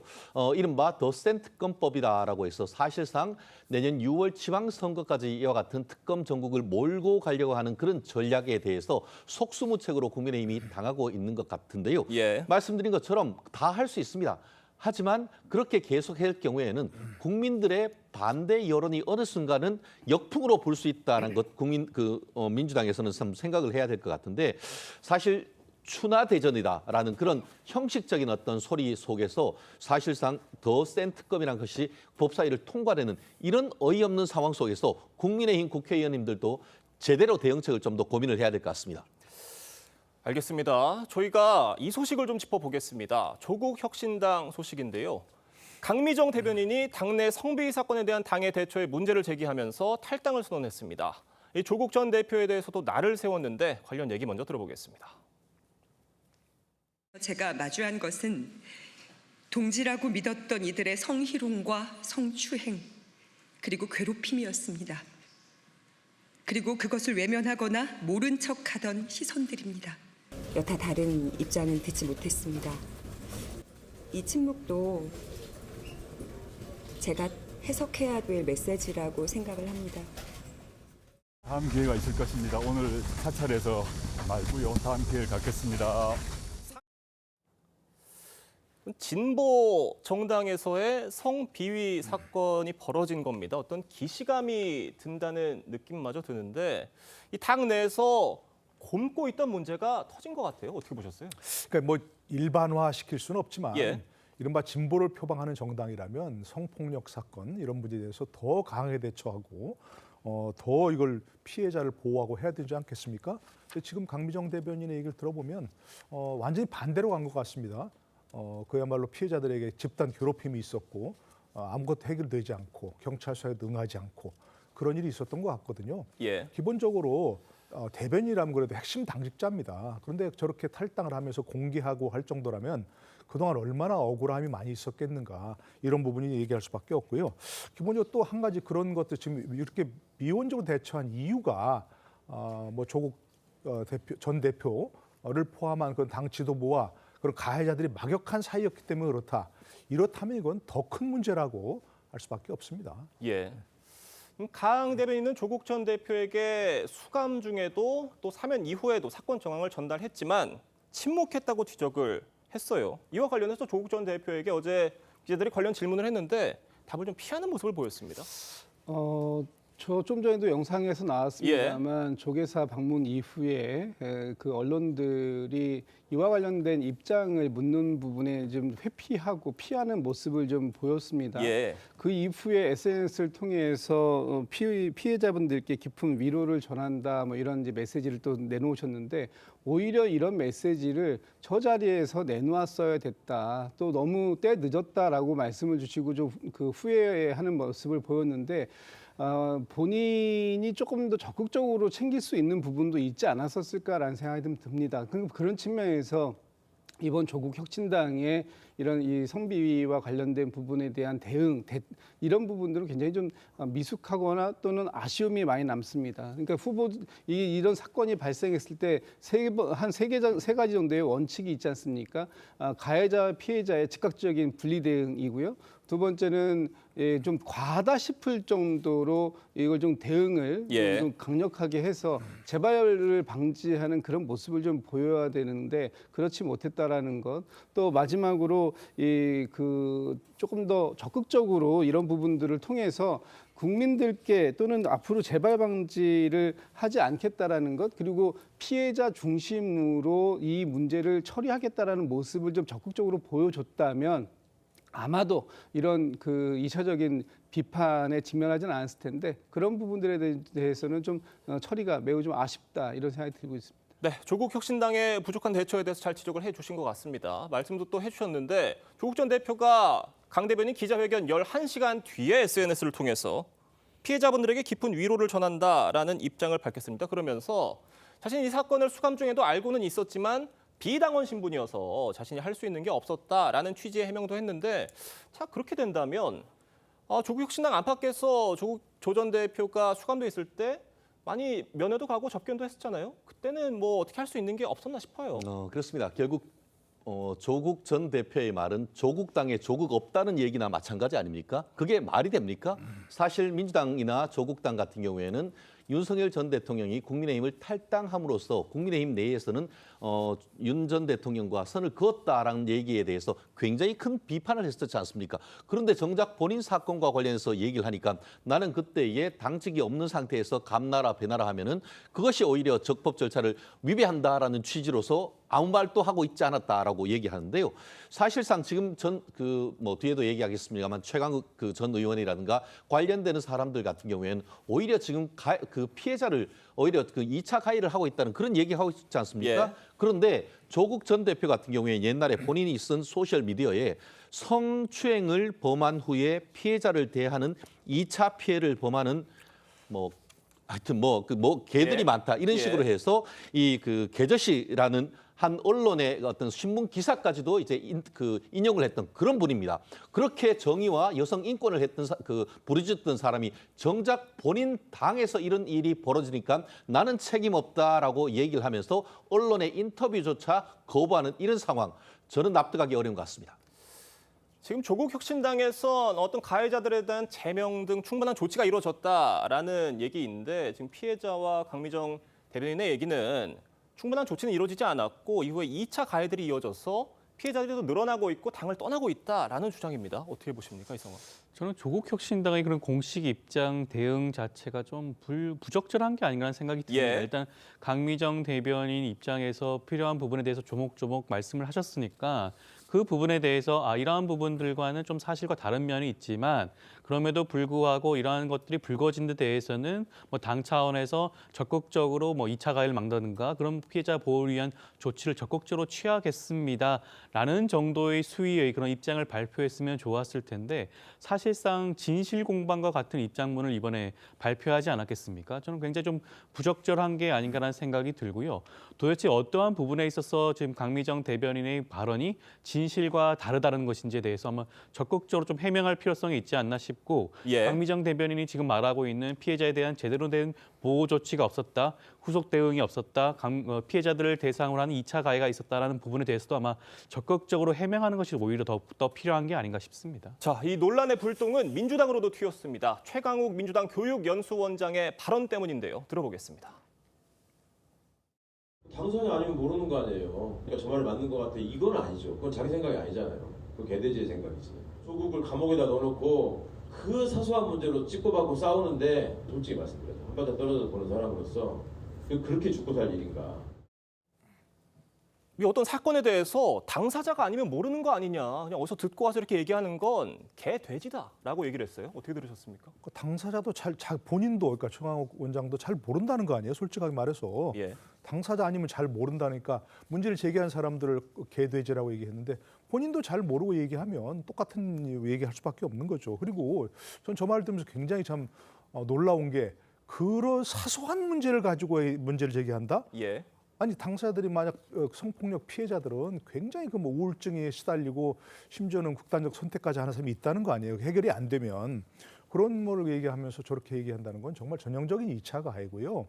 이른바 더 센 특검법이다라고 해서 사실상 내년 6월 지방선거까지 이와 같은 특검 전국을 몰고 가려고 하는 그런 전략에 대해서 속수무책으로 국민의힘이 당하고 있는 것 같은데요. 말씀드린 것처럼 다 할 수 있습니다. 하지만 그렇게 계속할 경우에는 국민들의 반대 여론이 어느 순간은 역풍으로 불 수 있다는 것 민주당에서는 참 생각을 해야 될 것 같은데 사실 추나 대전이다라는 그런 형식적인 어떤 소리 속에서 사실상 더 센 특검이라는 것이 법사위를 통과되는 이런 어이없는 상황 속에서 국민의힘 국회의원님들도 제대로 대응책을 좀 더 고민을 해야 될 것 같습니다. 알겠습니다. 저희가 이 소식을 좀 짚어보겠습니다. 조국 혁신당 소식인데요. 강미정 대변인이 당내 성비위 사건에 대한 당의 대처에 문제를 제기하면서 탈당을 선언했습니다. 이 조국 전 대표에 대해서도 날을 세웠는데 관련 얘기 먼저 들어보겠습니다. 제가 마주한 것은 동지라고 믿었던 이들의 성희롱과 성추행, 그리고 괴롭힘이었습니다. 그리고 그것을 외면하거나 모른 척하던 시선들입니다. 여타 다른 입장은 듣지 못했습니다. 이 침묵도 제가 해석해야 될 메시지라고 생각을 합니다. 다음 기회가 있을 것입니다. 오늘 사찰에서 말고요. 다음 기회를 갖겠습니다. 진보 정당에서의 성비위 사건이 벌어진 겁니다. 어떤 기시감이 든다는 느낌마저 드는데 이 당 내에서 곪고 있던 문제가 터진 것 같아요. 어떻게 보셨어요? 그러니까 뭐 일반화시킬 수는 없지만 예. 이른바 진보를 표방하는 정당이라면 성폭력 사건 이런 문제에 대해서 더 강하게 대처하고 더 이걸 피해자를 보호하고 해야 되지 않겠습니까? 근데 지금 강미정 대변인의 얘기를 들어보면 완전히 반대로 간 것 같습니다. 그야말로 피해자들에게 집단 괴롭힘이 있었고 아무것도 해결되지 않고 경찰서에 응하지 않고 그런 일이 있었던 것 같거든요. 예. 기본적으로 대변인이라면 그래도 핵심 당직자입니다. 그런데 저렇게 탈당을 하면서 공개하고 할 정도라면 그동안 얼마나 억울함이 많이 있었겠는가 이런 부분이 얘기할 수밖에 없고요. 기본적으로 또 한 가지 그런 것도 지금 이렇게 미온적으로 대처한 이유가 뭐 조국 전 대표를 포함한 그 당 지도부와 그런 가해자들이 막역한 사이였기 때문에 그렇다. 이렇다면 이건 더 큰 문제라고 할 수밖에 없습니다. 예. 강 대변인은 조국 전 대표에게 수감 중에도 또 사면 이후에도 사건 정황을 전달했지만 침묵했다고 지적을 했어요. 이와 관련해서 조국 전 대표에게 어제 기자들이 관련 질문을 했는데 답을 좀 피하는 모습을 보였습니다. 저 좀 전에도 영상에서 나왔습니다만 조계사 방문 이후에 그 언론들이 이와 관련된 입장을 묻는 부분에 좀 회피하고 피하는 모습을 좀 보였습니다. 예. 그 이후에 SNS를 통해서 피해자분들께 깊은 위로를 전한다 뭐 이런 이제 메시지를 또 내놓으셨는데 오히려 이런 메시지를 저 자리에서 내놓았어야 됐다. 또 너무 때 늦었다라고 말씀을 주시고 좀 그 후회하는 모습을 보였는데 본인이 조금 더 적극적으로 챙길 수 있는 부분도 있지 않았었을까라는 생각이 좀 듭니다. 그런 측면에서 이번 조국 혁신당의 이런 이 성비위와 관련된 부분에 대한 대응, 이런 부분들은 굉장히 좀 미숙하거나 또는 아쉬움이 많이 남습니다. 그러니까 이런 사건이 발생했을 때 세 가지 정도의 원칙이 있지 않습니까? 가해자와 피해자의 즉각적인 분리 대응이고요. 두 번째는 좀 과하다 싶을 정도로 이걸 좀 대응을 좀 강력하게 해서 재발을 방지하는 그런 모습을 좀 보여야 되는데 그렇지 못했다라는 것. 또 마지막으로 조금 더 적극적으로 이런 부분들을 통해서 국민들께 또는 앞으로 재발 방지를 하지 않겠다라는 것 그리고 피해자 중심으로 이 문제를 처리하겠다라는 모습을 좀 적극적으로 보여줬다면 아마도 이런 그 2차적인 비판에 직면하지는 않았을 텐데 그런 부분들에 대해서는 좀 처리가 매우 좀 아쉽다 이런 생각이 들고 있습니다. 네, 조국 혁신당의 부족한 대처에 대해서 잘 지적을 해주신 것 같습니다. 말씀도 또 해주셨는데 조국 전 대표가 강 대변인 기자회견 11시간 뒤에 SNS를 통해서 피해자분들에게 깊은 위로를 전한다라는 입장을 밝혔습니다. 그러면서 자신이 이 사건을 수감 중에도 알고는 있었지만 비당원 신분이어서 자신이 할 수 있는 게 없었다라는 취지의 해명도 했는데 자 그렇게 된다면 조국 혁신당 안팎에서 조 전 대표가 수감돼 있을 때 많이 면회도 가고 접견도 했었잖아요. 그때는 뭐 어떻게 할 수 있는 게 없었나 싶어요. 그렇습니다. 결국 조국 전 대표의 말은 조국 당에 조국 없다는 얘기나 마찬가지 아닙니까? 그게 말이 됩니까? 사실 민주당이나 조국 당 같은 경우에는 윤석열 전 대통령이 국민의힘을 탈당함으로써 국민의힘 내에서는 윤 전 대통령과 선을 그었다라는 얘기에 대해서 굉장히 큰 비판을 했었지 않습니까? 그런데 정작 본인 사건과 관련해서 얘기를 하니까 나는 그때에 당직이 없는 상태에서 감나라 배나라 하면은 그것이 오히려 적법 절차를 위배한다라는 취지로서 아무 말도 하고 있지 않았다라고 얘기하는데요. 사실상 지금 뒤에도 얘기하겠습니다만 최강욱 그 전 의원이라든가 관련되는 사람들 같은 경우에는 오히려 지금 그 피해자를 오히려 그 2차 가해를 하고 있다는 그런 얘기하고 있지 않습니까? 그런데 조국 전 대표 같은 경우에 옛날에 본인이 쓴 소셜 미디어에 성추행을 범한 후에 피해자를 대하는 2차 피해를 범하는 하여튼 개들이 많다 이런 식으로 해서 이 그 개저씨라는 한 언론의 어떤 신문 기사까지도 이제 인용을 했던 그런 분입니다. 그렇게 정의와 여성 인권을 했던 부르짖던 사람이 정작 본인 당에서 이런 일이 벌어지니까 나는 책임 없다라고 얘기를 하면서 언론의 인터뷰조차 거부하는 이런 상황, 저는 납득하기 어려운 것 같습니다. 지금 조국 혁신당에선 어떤 가해자들에 대한 제명 등 충분한 조치가 이루어졌다라는 얘기인데 지금 피해자와 강미정 대변인의 얘기는 충분한 조치는 이루어지지 않았고 이후에 2차 가해들이 이어져서 피해자들이 더 늘어나고 있고 당을 떠나고 있다라는 주장입니다. 어떻게 보십니까, 이 상황? 저는 조국 혁신당의 그런 공식 입장 대응 자체가 좀 부적절한 게 아닌가라는 생각이 듭니다. 예. 일단 강미정 대변인 입장에서 필요한 부분에 대해서 조목조목 말씀을 하셨으니까 그 부분에 대해서 이러한 부분들과는 좀 사실과 다른 면이 있지만 그럼에도 불구하고 이러한 것들이 불거진 데 대해서는 뭐 당 차원에서 적극적으로 뭐 2차 가해를 막는다든가 그런 피해자 보호를 위한 조치를 적극적으로 취하겠습니다라는 정도의 수위의 그런 입장을 발표했으면 좋았을 텐데 사실상 진실 공방과 같은 입장문을 이번에 발표하지 않았겠습니까? 저는 굉장히 좀 부적절한 게 아닌가라는 생각이 들고요. 도대체 어떠한 부분에 있어서 지금 강미정 대변인의 발언이 진실과 다르다는 것인지에 대해서 한번 적극적으로 좀 해명할 필요성이 있지 않나 싶고 예. 강미정 대변인이 지금 말하고 있는 피해자에 대한 제대로 된 보호 조치가 없었다, 후속 대응이 없었다, 피해자들을 대상으로 하는 2차 가해가 있었다라는 부분에 대해서도 아마 적극적으로 해명하는 것이 오히려 더 필요한 게 아닌가 싶습니다. 자, 이 논란의 불똥은 민주당으로도 튀었습니다. 최강욱 민주당 교육연수원장의 발언 때문인데요. 들어보겠습니다. 당선이 아니면 모르는 거 아니에요. 그러니까 저 말 맞는 것 같아. 이건 아니죠. 그건 자기 생각이 아니잖아요. 그건 개돼지의 생각이지. 조국을 감옥에다 넣어놓고 그 사소한 문제로 찍고받고 싸우는데 솔직히 말씀드려서 한 발짝 떨어져 보는 사람으로서 그렇게 죽고 살 일인가. 이 어떤 사건에 대해서 당사자가 아니면 모르는 거 아니냐, 그냥 어디서 듣고 와서 이렇게 얘기하는 건 개돼지다라고 얘기를 했어요. 어떻게 들으셨습니까? 그 당사자도 본인도 그러니까 최강욱 원장도 잘 모른다는 거 아니에요? 솔직하게 말해서. 예. 당사자 아니면 잘 모른다니까 문제를 제기한 사람들을 개돼지라고 얘기했는데 본인도 잘 모르고 얘기하면 똑같은 얘기할 수밖에 없는 거죠. 그리고 전 저 말 들으면서 굉장히 참 놀라운 게 그런 사소한 문제를 가지고 문제를 제기한다? 예. 아니 당사자들이 만약 성폭력 피해자들은 굉장히 그 뭐 우울증에 시달리고 심지어는 극단적 선택까지 하는 사람이 있다는 거 아니에요. 해결이 안 되면 그런 거를 얘기하면서 저렇게 얘기한다는 건 정말 전형적인 2차 가해고요.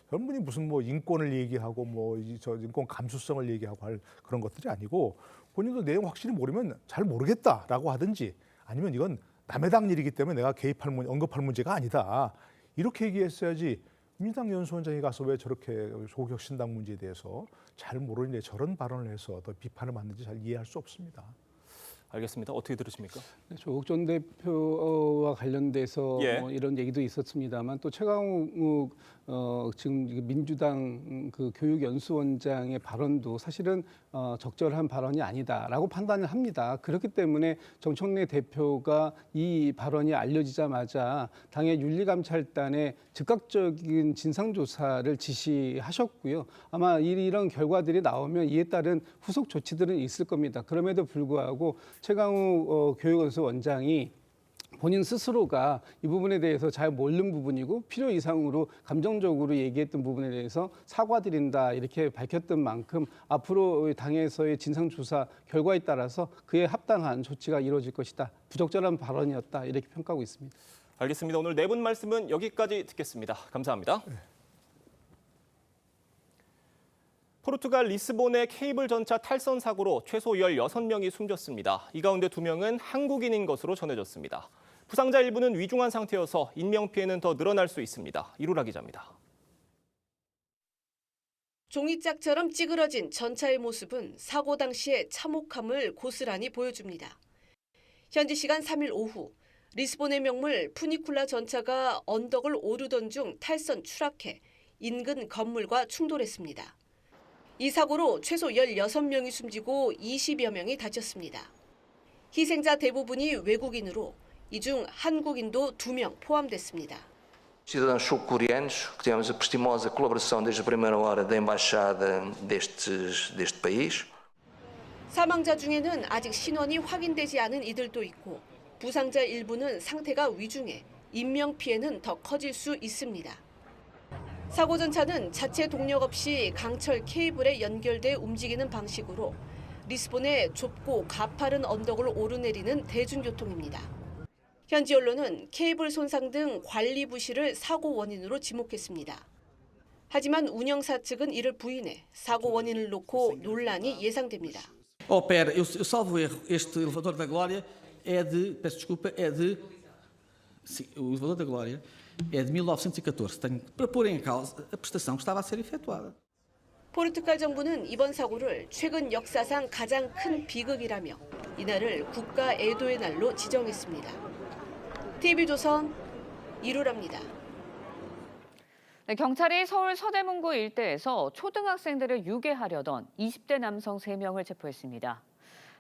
그런 분이 무슨 뭐 인권을 얘기하고 뭐 저 인권 감수성을 얘기하고 할 그런 것들이 아니고 본인도 내용 확실히 모르면 잘 모르겠다라고 하든지 아니면 이건 남의 당 일이기 때문에 내가 언급할 문제가 아니다. 이렇게 얘기했어야지. 민주당 연수원장이 가서 왜 저렇게 조국 혁신당 문제에 대해서 잘 모르는데 저런 발언을 해서 더 비판을 받는지 잘 이해할 수 없습니다. 알겠습니다. 어떻게 들으십니까? 조국 전 대표와 관련돼서 예. 이런 얘기도 있었습니다만 또 최강욱 지금 민주당 그 교육연수원장의 발언도 사실은 적절한 발언이 아니다라고 판단을 합니다. 그렇기 때문에 정청래 대표가 이 발언이 알려지자마자 당의 윤리감찰단에 즉각적인 진상조사를 지시하셨고요. 아마 이런 결과들이 나오면 이에 따른 후속 조치들은 있을 겁니다. 그럼에도 불구하고 최강욱 교육연수원장이 본인 스스로가 이 부분에 대해서 잘 모르는 부분이고 필요 이상으로 감정적으로 얘기했던 부분에 대해서 사과드린다 이렇게 밝혔던 만큼 앞으로 당에서의 진상조사 결과에 따라서 그에 합당한 조치가 이루어질 것이다. 부적절한 발언이었다 이렇게 평가하고 있습니다. 알겠습니다. 오늘 네 분 말씀은 여기까지 듣겠습니다. 감사합니다. 포르투갈 리스본의 케이블 전차 탈선 사고로 최소 16명이 숨졌습니다. 이 가운데 2명은 한국인인 것으로 전해졌습니다. 부상자 일부는 위중한 상태여서 인명피해는 더 늘어날 수 있습니다. 이루라 기자입니다. 종이짝처럼 찌그러진 전차의 모습은 사고 당시의 참혹함을 고스란히 보여줍니다. 현지 시간 3일 오후 리스본의 명물 푸니쿨라 전차가 언덕을 오르던 중 탈선 추락해 인근 건물과 충돌했습니다. 이 사고로 최소 16명이 숨지고 20여 명이 다쳤습니다. 희생자 대부분이 외국인으로 이 중 한국인도 2명 포함됐습니다. Cidadãos sul-coreanos, que tivemos a prestimosa colaboração desde a primeira hora da embaixada deste país. 사망자 중에는 아직 신원이 확인되지 않은 이들도 있고 부상자 일부는 상태가 위중해 인명피해는 더 커질 수 있습니다. 사고 전 차는 자체 동력 없이 강철 케이블에 연결돼 움직이는 방식으로 리스본의 좁고 가파른 언덕을 오르내리는 대중교통입니다. 현지 언론은 케이블 손상 등 관리 부실을 사고 원인으로 지목했습니다. 하지만 운영사 측은 이를 부인해 사고 원인을 놓고 논란이 예상됩니다. Opera, eu salvo erro, este elevador da Glória é de, peço desculpa, sim, o elevador da Glória é de 1914. Tenho para pôr em causa a prestação que estava a ser efetuada. 포르투갈 정부는 이번 사고를 최근 역사상 가장 큰 비극이라며 이날을 국가 애도의 날로 지정했습니다. TV조선 이루랍니다. 네, 경찰이 서울 서대문구 일대에서 초등학생들을 유괴하려던 20대 남성 3명을 체포했습니다.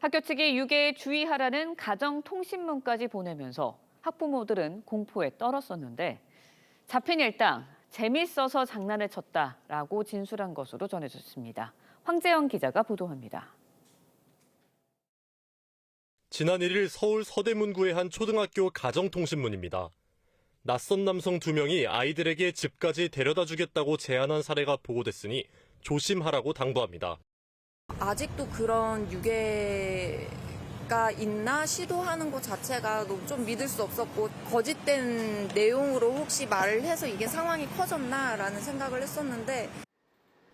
학교 측이 유괴에 주의하라는 가정통신문까지 보내면서 학부모들은 공포에 떨었었는데 잡힌 일당 재밌어서 장난을 쳤다라고 진술한 것으로 전해졌습니다. 황재영 기자가 보도합니다. 지난 1일 서울 서대문구의 한 초등학교 가정통신문입니다. 낯선 남성 2명이 아이들에게 집까지 데려다 주겠다고 제안한 사례가 보고됐으니 조심하라고 당부합니다. 아직도 그런 유괴가 있나 시도하는 것 자체가 좀 믿을 수 없었고 거짓된 내용으로 혹시 말을 해서 이게 상황이 커졌나라는 생각을 했었는데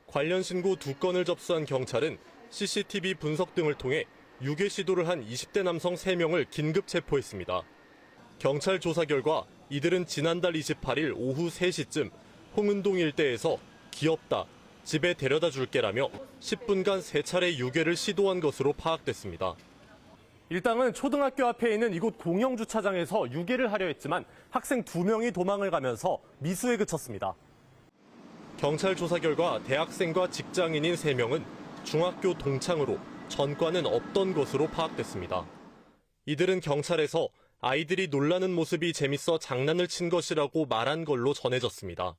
관련 신고 2건을 접수한 경찰은 CCTV 분석 등을 통해 유괴 시도를 한 20대 남성 3명을 긴급 체포했습니다. 경찰 조사 결과 이들은 지난달 28일 오후 3시쯤 홍은동 일대에서 귀엽다, 집에 데려다 줄게라며 10분간 3차례 유괴를 시도한 것으로 파악됐습니다. 일당은 초등학교 앞에 있는 이곳 공영주차장에서 유괴를 하려 했지만 학생 2명이 도망을 가면서 미수에 그쳤습니다. 경찰 조사 결과 대학생과 직장인인 3명은 중학교 동창으로 전과는 없던 것으로 파악됐습니다. 이들은 경찰에서 아이들이 놀라는 모습이 재밌어 장난을 친 것이라고 말한 걸로 전해졌습니다.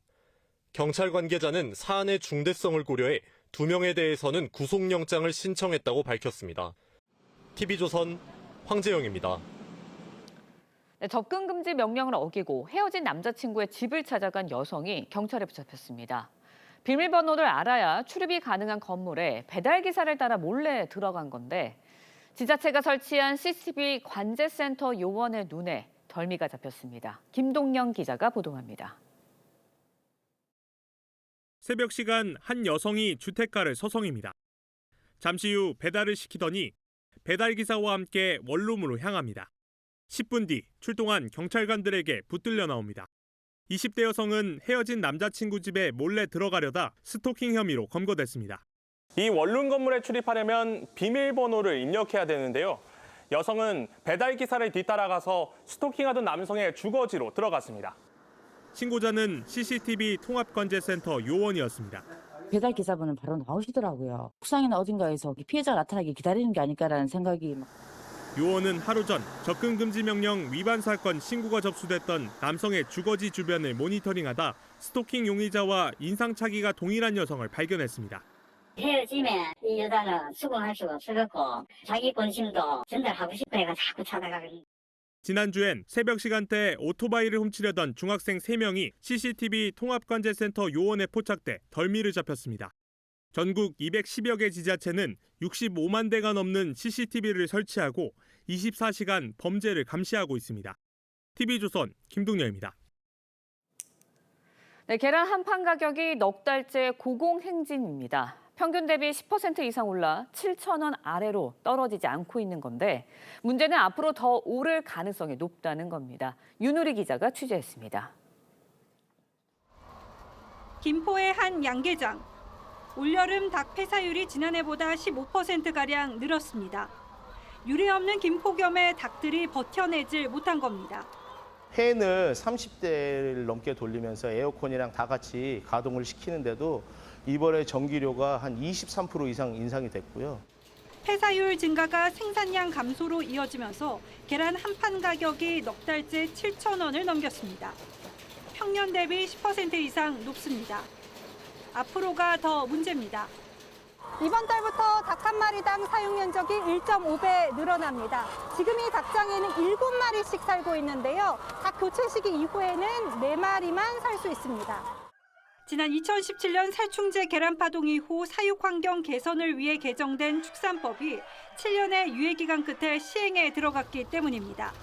경찰 관계자는 사안의 중대성을 고려해 2명에 대해서는 구속영장을 신청했다고 밝혔습니다. TV조선 황재영입니다. 네, 접근 금지 명령을 어기고 헤어진 남자친구의 집을 찾아간 여성이 경찰에 붙잡혔습니다. 비밀번호를 알아야 출입이 가능한 건물에 배달기사를 따라 몰래 들어간 건데 지자체가 설치한 CCTV 관제센터 요원의 눈에 덜미가 잡혔습니다. 김동영 기자가 보도합니다. 새벽 시간 한 여성이 주택가를 서성입니다. 잠시 후 배달을 시키더니 배달기사와 함께 원룸으로 향합니다. 10분 뒤 출동한 경찰관들에게 붙들려 나옵니다. 20대 여성은 헤어진 남자친구 집에 몰래 들어가려다 스토킹 혐의로 검거됐습니다. 이 원룸 건물에 출입하려면 비밀번호를 입력해야 되는데요. 여성은 배달기사를 뒤따라가서 스토킹하던 남성의 주거지로 들어갔습니다. 신고자는 CCTV 통합관제센터 요원이었습니다. 배달기사분은 바로 나오시더라고요. 옥상이나 어딘가에서 피해자가 나타나기 기다리는 게 아닐까라는 생각이. 요원은 하루 전 접근 금지 명령 위반 사건 신고가 접수됐던 남성의 주거지 주변을 모니터링하다 스토킹 용의자와 인상착의가 동일한 여성을 발견했습니다. 헤어지면 이 여자는 수긍할 수가 없어갖고 자기 본심도 전달하고 싶어 해가 자꾸 찾아가거든요. 지난주엔 새벽 시간대에 오토바이를 훔치려던 중학생 3명이 CCTV 통합관제센터 요원에 포착돼 덜미를 잡혔습니다. 전국 210여 개 지자체는 65만 대가 넘는 CCTV를 설치하고 24시간 범죄를 감시하고 있습니다. TV조선 김동열입니다. 네, 계란 한 판 가격이 넉 달째 고공행진입니다. 평균 대비 10% 이상 올라 7,000원 아래로 떨어지지 않고 있는 건데 문제는 앞으로 더 오를 가능성이 높다는 겁니다. 윤우리 기자가 취재했습니다. 김포의 한 양계장. 올여름 닭 폐사율이 지난해보다 15%가량 늘었습니다. 유례 없는 김포겸에 닭들이 버텨내질 못한 겁니다. 팬을 30대를 넘게 돌리면서 에어컨이랑 다 같이 가동을 시키는데도 이번에 전기료가 한 23% 이상 인상이 됐고요. 폐사율 증가가 생산량 감소로 이어지면서 계란 한 판 가격이 넉 달째 7,000원을 넘겼습니다. 평년 대비 10% 이상 높습니다. 앞으로가 더 문제입니다. 이번 달부터 닭 한 마리당 사용 면적이 1.5배 늘어납니다. 지금 이 닭장에는 7마리씩 살고 있는데요. 닭 교체 시기 이후에는 4마리만 살 수 있습니다. 지난 2017년 살충제 계란 파동 이후 사육 환경 개선을 위해 개정된 축산법이 7년의 유예 기간 끝에 시행에 들어갔기 때문입니다.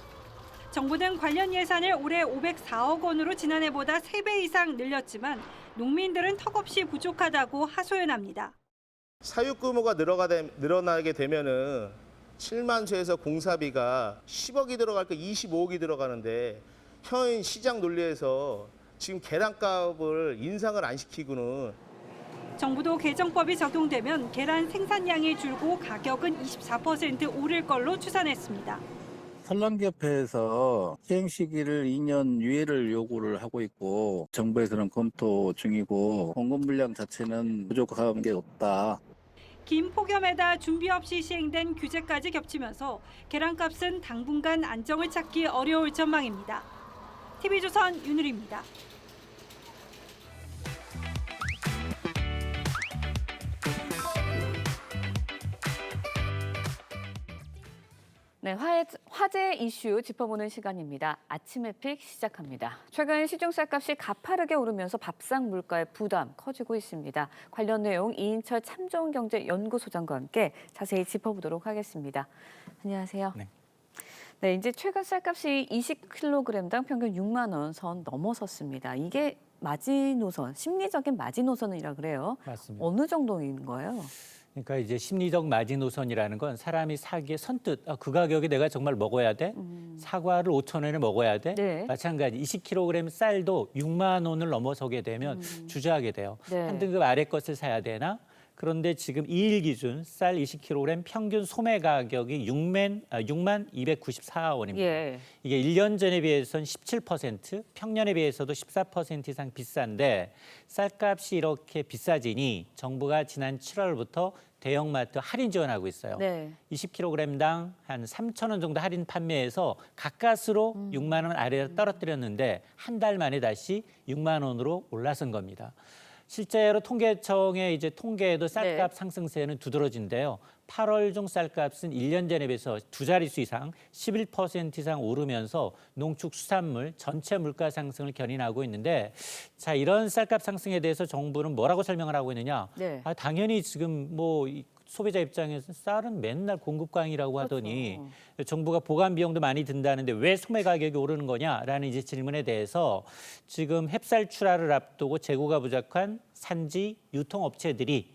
정부는 관련 예산을 올해 504억 원으로 지난해보다 3배 이상 늘렸지만 농민들은 턱없이 부족하다고 하소연합니다. 사육 규모가 늘어나게 되면은 7만 수에서 공사비가 10억이 들어갈 거 25억이 들어가는데 현 시장 논리에서 지금 계란값을 인상을 안 시키고는 정부도 개정법이 적용되면 계란 생산량이 줄고 가격은 24% 오를 걸로 추산했습니다. 산란협회에서 시행 시기를 2년 유예를 요구를 하고 있고 정부에서는 검토 중이고 공급 물량 자체는 부족한 게 없다. 긴 폭염에다 준비 없이 시행된 규제까지 겹치면서 계란값은 당분간 안정을 찾기 어려울 전망입니다. TV조선 윤유리입니다. 네, 화제 이슈 짚어보는 시간입니다. 아침의 픽 시작합니다. 최근 시중 쌀값이 가파르게 오르면서 밥상 물가의 부담 커지고 있습니다. 관련 내용 이인철 참좋은경제연구소장과 함께 자세히 짚어보도록 하겠습니다. 안녕하세요. 네, 이제 최근 쌀값이 20kg당 평균 6만 원 선 넘어섰습니다. 이게 마지노선, 심리적인 마지노선이라 그래요. 맞습니다. 어느 정도인 거예요? 그러니까 이제 심리적 마지노선이라는 건 사람이 사기에 선뜻 그 가격에 내가 정말 먹어야 돼? 사과를 5천 원에 먹어야 돼? 네. 마찬가지 20kg 쌀도 6만 원을 넘어서게 되면 주저하게 돼요. 네. 한 등급 아래 것을 사야 되나? 그런데 지금 2일 기준 쌀 20kg 평균 소매 가격이 6만 294원입니다. 예. 이게 1년 전에 비해서는 17%, 평년에 비해서도 14% 이상 비싼데 쌀값이 이렇게 비싸지니 정부가 지난 7월부터 대형마트 할인 지원하고 있어요. 네. 20kg당 한 3천 원 정도 할인 판매해서 가까스로 6만 원 아래로 떨어뜨렸는데 한 달 만에 다시 6만 원으로 올라선 겁니다. 실제로 통계청의 이제 통계에도 쌀값 상승세는 두드러진데요. 8월 중 쌀값은 1년 전에 비해서 두 자릿수 이상 11% 이상 오르면서 농축수산물 전체 물가 상승을 견인하고 있는데 자 이런 쌀값 상승에 대해서 정부는 뭐라고 설명을 하고 있느냐. 네. 당연히 지금 뭐 소비자 입장에서 쌀은 맨날 공급 강이라고 하더니 정부가 보관 비용도 많이 든다는데 왜 소매 가격이 오르는 거냐라는 이제 질문에 대해서 지금 햅쌀 출하를 앞두고 재고가 부족한 산지 유통업체들이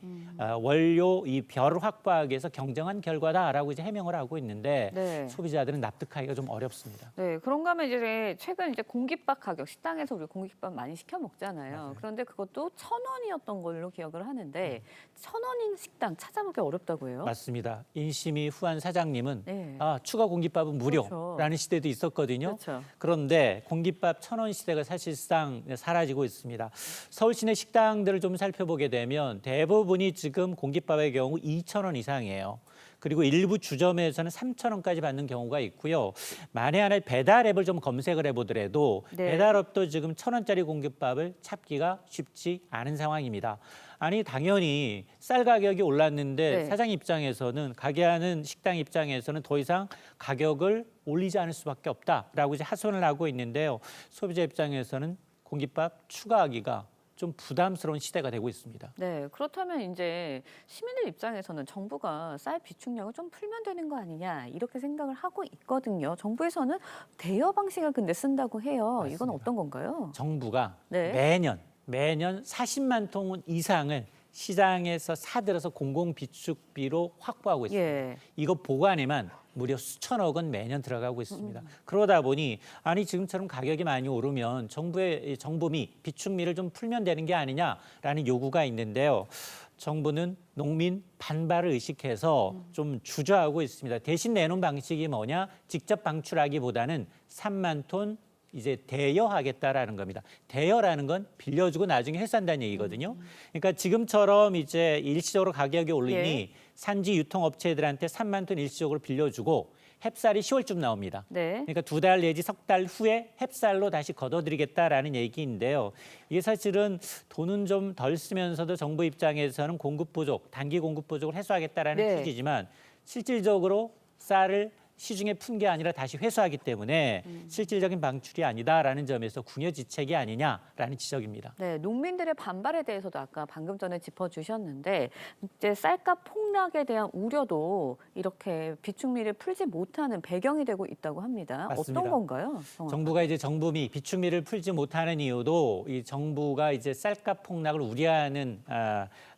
원료 이 벼를 확보하기 위해서 경쟁한 결과다라고 이제 해명을 하고 있는데 네. 소비자들은 납득하기가 좀 어렵습니다. 네, 그런가 하면 이제 최근 이제 공깃밥 가격, 식당에서 우리 공깃밥 많이 시켜 먹잖아요. 맞아요. 그런데 그것도 1,000원이었던 걸로 기억을 하는데 1,000원인 식당 찾아보기 어렵다고 해요. 맞습니다. 인심이 후한 사장님은 네. 추가 공깃밥은 무료라는 그렇죠. 시대도 있었거든요. 그렇죠. 그런데 공깃밥 1,000원 시대가 사실상 사라지고 있습니다. 서울 시내 식당들을 좀 살펴보게 되면 대부분이 지금 공깃밥의 경우 2,000원 이상이에요. 그리고 일부 주점에서는 3,000원까지 받는 경우가 있고요. 만에 하나 배달 앱을 좀 검색을 해보더라도 네. 배달업도 지금 1,000원짜리 공깃밥을 찾기가 쉽지 않은 상황입니다. 아니 당연히 쌀 가격이 올랐는데 네. 사장 입장에서는 가게 하는 식당 입장에서는 더 이상 가격을 올리지 않을 수밖에 없다라고 이제 하소연을 하고 있는데요. 소비자 입장에서는 공깃밥 추가하기가 좀 부담스러운 시대가 되고 있습니다. 네, 그렇다면 이제 시민들 입장에서는 정부가 쌀 비축량을 좀 풀면 되는 거 아니냐 이렇게 생각을 하고 있거든요. 정부에서는 대여 방식을 근데 쓴다고 해요. 맞습니다. 이건 어떤 건가요? 정부가 네. 매년 40만 톤 이상을 시장에서 사들여서 공공비축비로 확보하고 있습니다. 예. 이거 보관에만 무려 수천억 원 매년 들어가고 있습니다. 그러다 보니 아니 지금처럼 가격이 많이 오르면 정부의 정부미 비축미를 좀 풀면 되는 게 아니냐라는 요구가 있는데요. 정부는 농민 반발을 의식해서 좀 주저하고 있습니다. 대신 내놓은 방식이 뭐냐? 직접 방출하기보다는 3만 톤 이제 대여하겠다라는 겁니다. 대여라는 건 빌려주고 나중에 회수한다는 얘기거든요. 그러니까 지금처럼 이제 일시적으로 가격이 오르니 예. 산지 유통업체들한테 3만 톤 일시적으로 빌려주고 햅쌀이 10월쯤 나옵니다. 네. 그러니까 2달 내지 석 달 후에 햅쌀로 다시 걷어들이겠다라는 얘기인데요. 이게 사실은 돈은 좀 덜 쓰면서도 정부 입장에서는 공급 부족, 단기 공급 부족을 해소하겠다라는 네. 취지지만 실질적으로 쌀을 시중에 푼 게 아니라 다시 회수하기 때문에 실질적인 방출이 아니다라는 점에서 궁여지책이 아니냐라는 지적입니다. 네, 농민들의 반발에 대해서도 아까 방금 전에 짚어주셨는데 이제 쌀값 폭락에 대한 우려도 이렇게 비축미를 풀지 못하는 배경이 되고 있다고 합니다. 맞습니다. 어떤 건가요? 정부가 이제 정부미 비축미를 풀지 못하는 이유도 이 정부가 이제 쌀값 폭락을 우려하는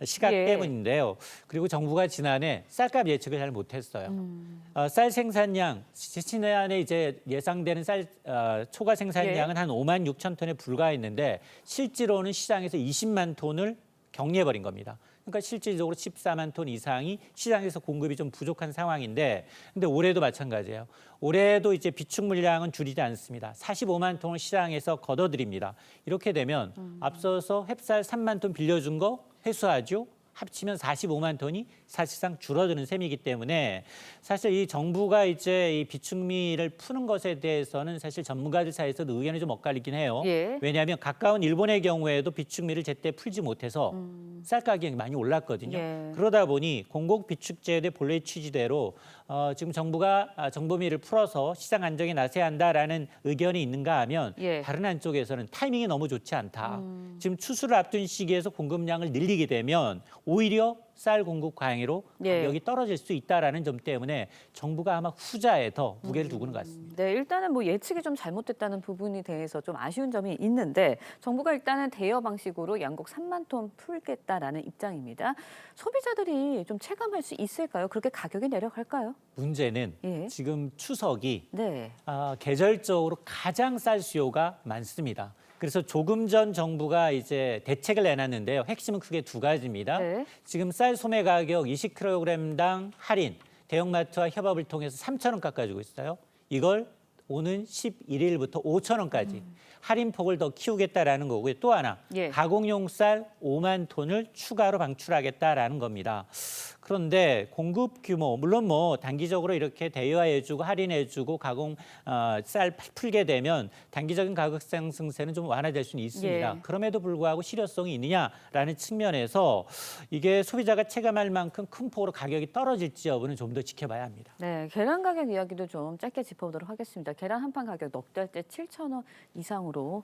시각 예. 때문인데요. 그리고 정부가 지난해 쌀값 예측을 잘 못했어요. 쌀 생산량 지난해 이제 예상되는 쌀 초과 생산량은 한 5만 6천 톤에 불과했는데 실제로는 시장에서 20만 톤을 격리해버린 겁니다. 그러니까 실질적으로 14만 톤 이상이 시장에서 공급이 좀 부족한 상황인데, 근데 올해도 마찬가지예요. 올해도 이제 비축 물량은 줄이지 않습니다. 45만 톤을 시장에서 걷어들입니다. 이렇게 되면 앞서서 햅쌀 3만 톤 빌려준 거 회수하죠. 합치면 45만 톤이 사실상 줄어드는 셈이기 때문에 사실 이 정부가 이제 이 비축미를 푸는 것에 대해서는 사실 전문가들 사이에서도 의견이 좀 엇갈리긴 해요. 예. 왜냐하면 가까운 일본의 경우에도 비축미를 제때 풀지 못해서 쌀 가격이 많이 올랐거든요. 예. 그러다 보니 공공 비축제도의 본래 취지대로 지금 정부가 정보미를 풀어서 시장 안정에 나서야 한다라는 의견이 있는가 하면 다른 한쪽에서는 타이밍이 너무 좋지 않다. 지금 추수를 앞둔 시기에서 공급량을 늘리게 되면 오히려 쌀 공급 과잉으로 가격이 떨어질 수 있다라는 점 때문에 정부가 아마 후자에 더 무게를 두고는 것 같습니다. 네, 일단은 뭐 예측이 좀 잘못됐다는 부분에 대해서 좀 아쉬운 점이 있는데 정부가 일단은 대여 방식으로 양곡 3만 톤 풀겠다라는 입장입니다. 소비자들이 좀 체감할 수 있을까요? 그렇게 가격이 내려갈까요? 문제는 예. 지금 추석이 네. 계절적으로 가장 쌀 수요가 많습니다. 그래서 조금 전 정부가 이제 대책을 내놨는데요. 핵심은 크게 두 가지입니다. 네. 지금 쌀 소매 가격 20kg당 할인, 대형마트와 협업을 통해서 3,000원 깎아주고 있어요. 이걸 오는 11일부터 5,000원까지 할인폭을 더 키우겠다라는 거고요. 또 하나, 가공용 쌀 5만 톤을 추가로 방출하겠다라는 겁니다. 그런데 공급 규모, 물론 뭐 단기적으로 이렇게 대여해주고 할인해주고 가공 쌀 풀게 되면 단기적인 가격 상승세는 좀 완화될 수는 있습니다. 그럼에도 불구하고 실효성이 있느냐라는 측면에서 이게 소비자가 체감할 만큼 큰 폭으로 가격이 떨어질지 여부는 좀 더 지켜봐야 합니다. 네, 계란 가격 이야기도 좀 짧게 짚어보도록 하겠습니다. 계란 한 판 가격 넉 달째 7,000원 이상으로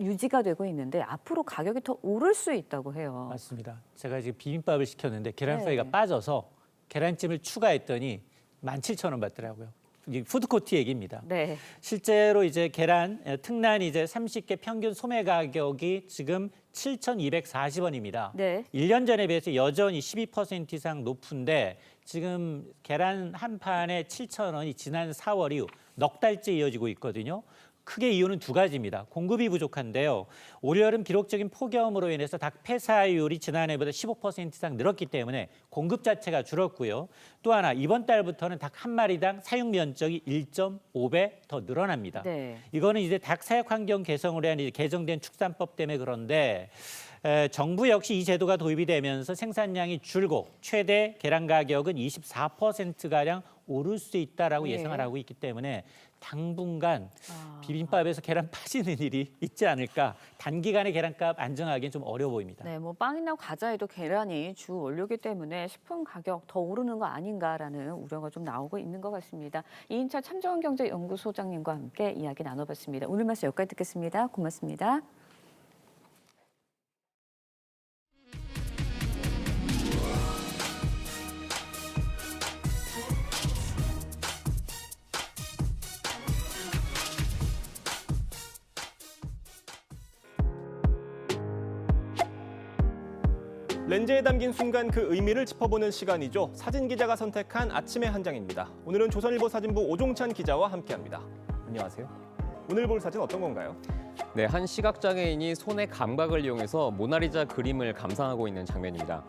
유지가 되고 있는데 앞으로 가격이 더 오를 수 있다고 해요. 맞습니다. 제가 지금 비빔밥을 시켰는데 계란 프라이가 빠져서 계란찜을 추가했더니 17,000원 받더라고요. 이게 푸드코트 얘기입니다. 네. 실제로 이제 계란 특란 이제 30개 평균 소매 가격이 지금 7,240원입니다. 네. 1년 전에 비해서 여전히 12% 이상 높은데 지금 계란 한 판에 7,000원이 지난 4월 이후 넉 달째 이어지고 있거든요. 크게 이유는 두 가지입니다. 공급이 부족한데요. 올여름 기록적인 폭염으로 인해서 닭 폐사율이 지난해보다 15% 이상 늘었기 때문에 공급 자체가 줄었고요. 또 하나 이번 달부터는 닭 한 마리당 사육 면적이 1.5배 더 늘어납니다. 네. 이거는 이제 닭 사육 환경 개선을 위한 이제 개정된 축산법 때문에 그런데 정부 역시 이 제도가 도입이 되면서 생산량이 줄고 최대 계란 가격은 24%가량 오를 수 있다라고 예상을 하고 있기 때문에 당분간 비빔밥에서 계란 빠지는 일이 있지 않을까. 단기간에 계란값 안정하기는 좀 어려워 보입니다. 네, 뭐 빵이나 과자에도 계란이 주 원료이기 때문에 식품 가격 더 오르는 거 아닌가라는 우려가 좀 나오고 있는 것 같습니다. 이인철 참정원경제연구소장님과 함께 이야기 나눠봤습니다. 오늘 말씀 여기까지 듣겠습니다. 고맙습니다. 렌즈에 담긴 순간 그 의미를 짚어보는 시간이죠. 사진 기자가 선택한 아침의 한 장입니다. 오늘은 조선일보 사진부 오종찬 기자와 함께합니다. 안녕하세요. 오늘 볼 사진 어떤 건가요? 네, 한 시각장애인이 손의 감각을 이용해서 모나리자 그림을 감상하고 있는 장면입니다.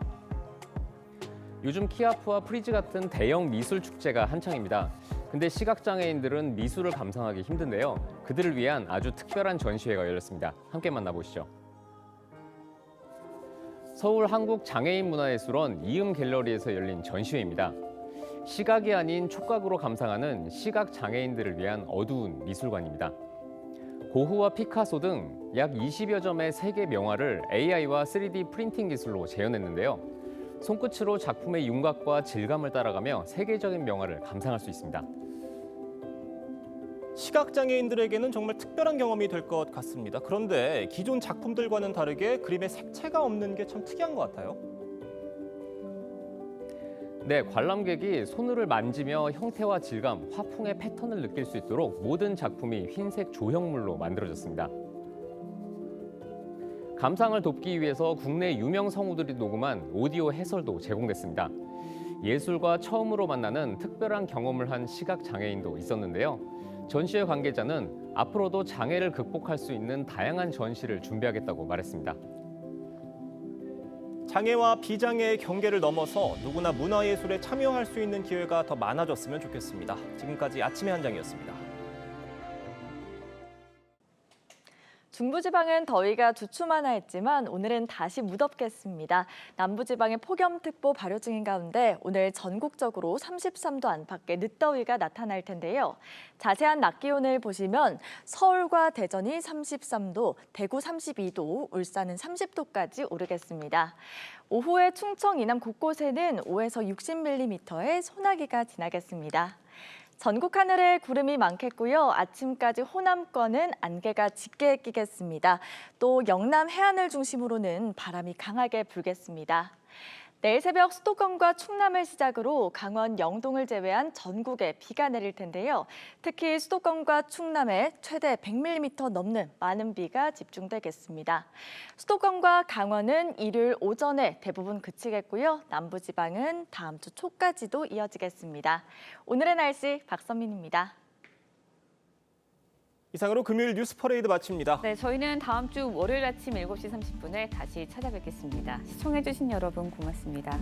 요즘 키아프와 프리즈 같은 대형 미술 축제가 한창입니다. 근데 시각장애인들은 미술을 감상하기 힘든데요. 그들을 위한 아주 특별한 전시회가 열렸습니다. 함께 만나보시죠. 서울 한국장애인문화예술원 이음 갤러리에서 열린 전시회입니다. 시각이 아닌 촉각으로 감상하는 시각장애인들을 위한 어두운 미술관입니다. 고흐와 피카소 등 약 20여 점의 세계 명화를 AI와 3D 프린팅 기술로 재현했는데요. 손끝으로 작품의 윤곽과 질감을 따라가며 세계적인 명화를 감상할 수 있습니다. 시각장애인들에게는 정말 특별한 경험이 될 것 같습니다. 그런데 기존 작품들과는 다르게 그림에 색채가 없는 게 참 특이한 것 같아요. 네, 관람객이 손을 만지며 형태와 질감, 화풍의 패턴을 느낄 수 있도록 모든 작품이 흰색 조형물로 만들어졌습니다. 감상을 돕기 위해서 국내 유명 성우들이 녹음한 오디오 해설도 제공됐습니다. 예술과 처음으로 만나는 특별한 경험을 한 시각장애인도 있었는데요. 전시회 관계자는 앞으로도 장애를 극복할 수 있는 다양한 전시를 준비하겠다고 말했습니다. 장애와 비장애의 경계를 넘어서 누구나 문화예술에 참여할 수 있는 기회가 더 많아졌으면 좋겠습니다. 지금까지 아침의 한장이었습니다. 중부지방은 더위가 주춤하나했지만 오늘은 다시 무덥겠습니다. 남부지방에 폭염특보 발효 중인 가운데 오늘 전국적으로 33도 안팎의 늦더위가 나타날 텐데요. 자세한 낮 기온을 보시면 서울과 대전이 33도, 대구 32도, 울산은 30도까지 오르겠습니다. 오후에 충청 이남 곳곳에는 5에서 60mm의 소나기가 지나겠습니다. 전국 하늘에 구름이 많겠고요. 아침까지 호남권은 안개가 짙게 끼겠습니다. 또 영남 해안을 중심으로는 바람이 강하게 불겠습니다. 내일 새벽 수도권과 충남을 시작으로 강원, 영동을 제외한 전국에 비가 내릴 텐데요. 특히 수도권과 충남에 최대 100mm 넘는 많은 비가 집중되겠습니다. 수도권과 강원은 일요일 오전에 대부분 그치겠고요. 남부지방은 다음 주 초까지도 이어지겠습니다. 오늘의 날씨 박선민입니다. 이상으로 금요일 뉴스 퍼레이드 마칩니다. 네, 저희는 다음 주 월요일 아침 7시 30분에 다시 찾아뵙겠습니다. 시청해주신 여러분 고맙습니다.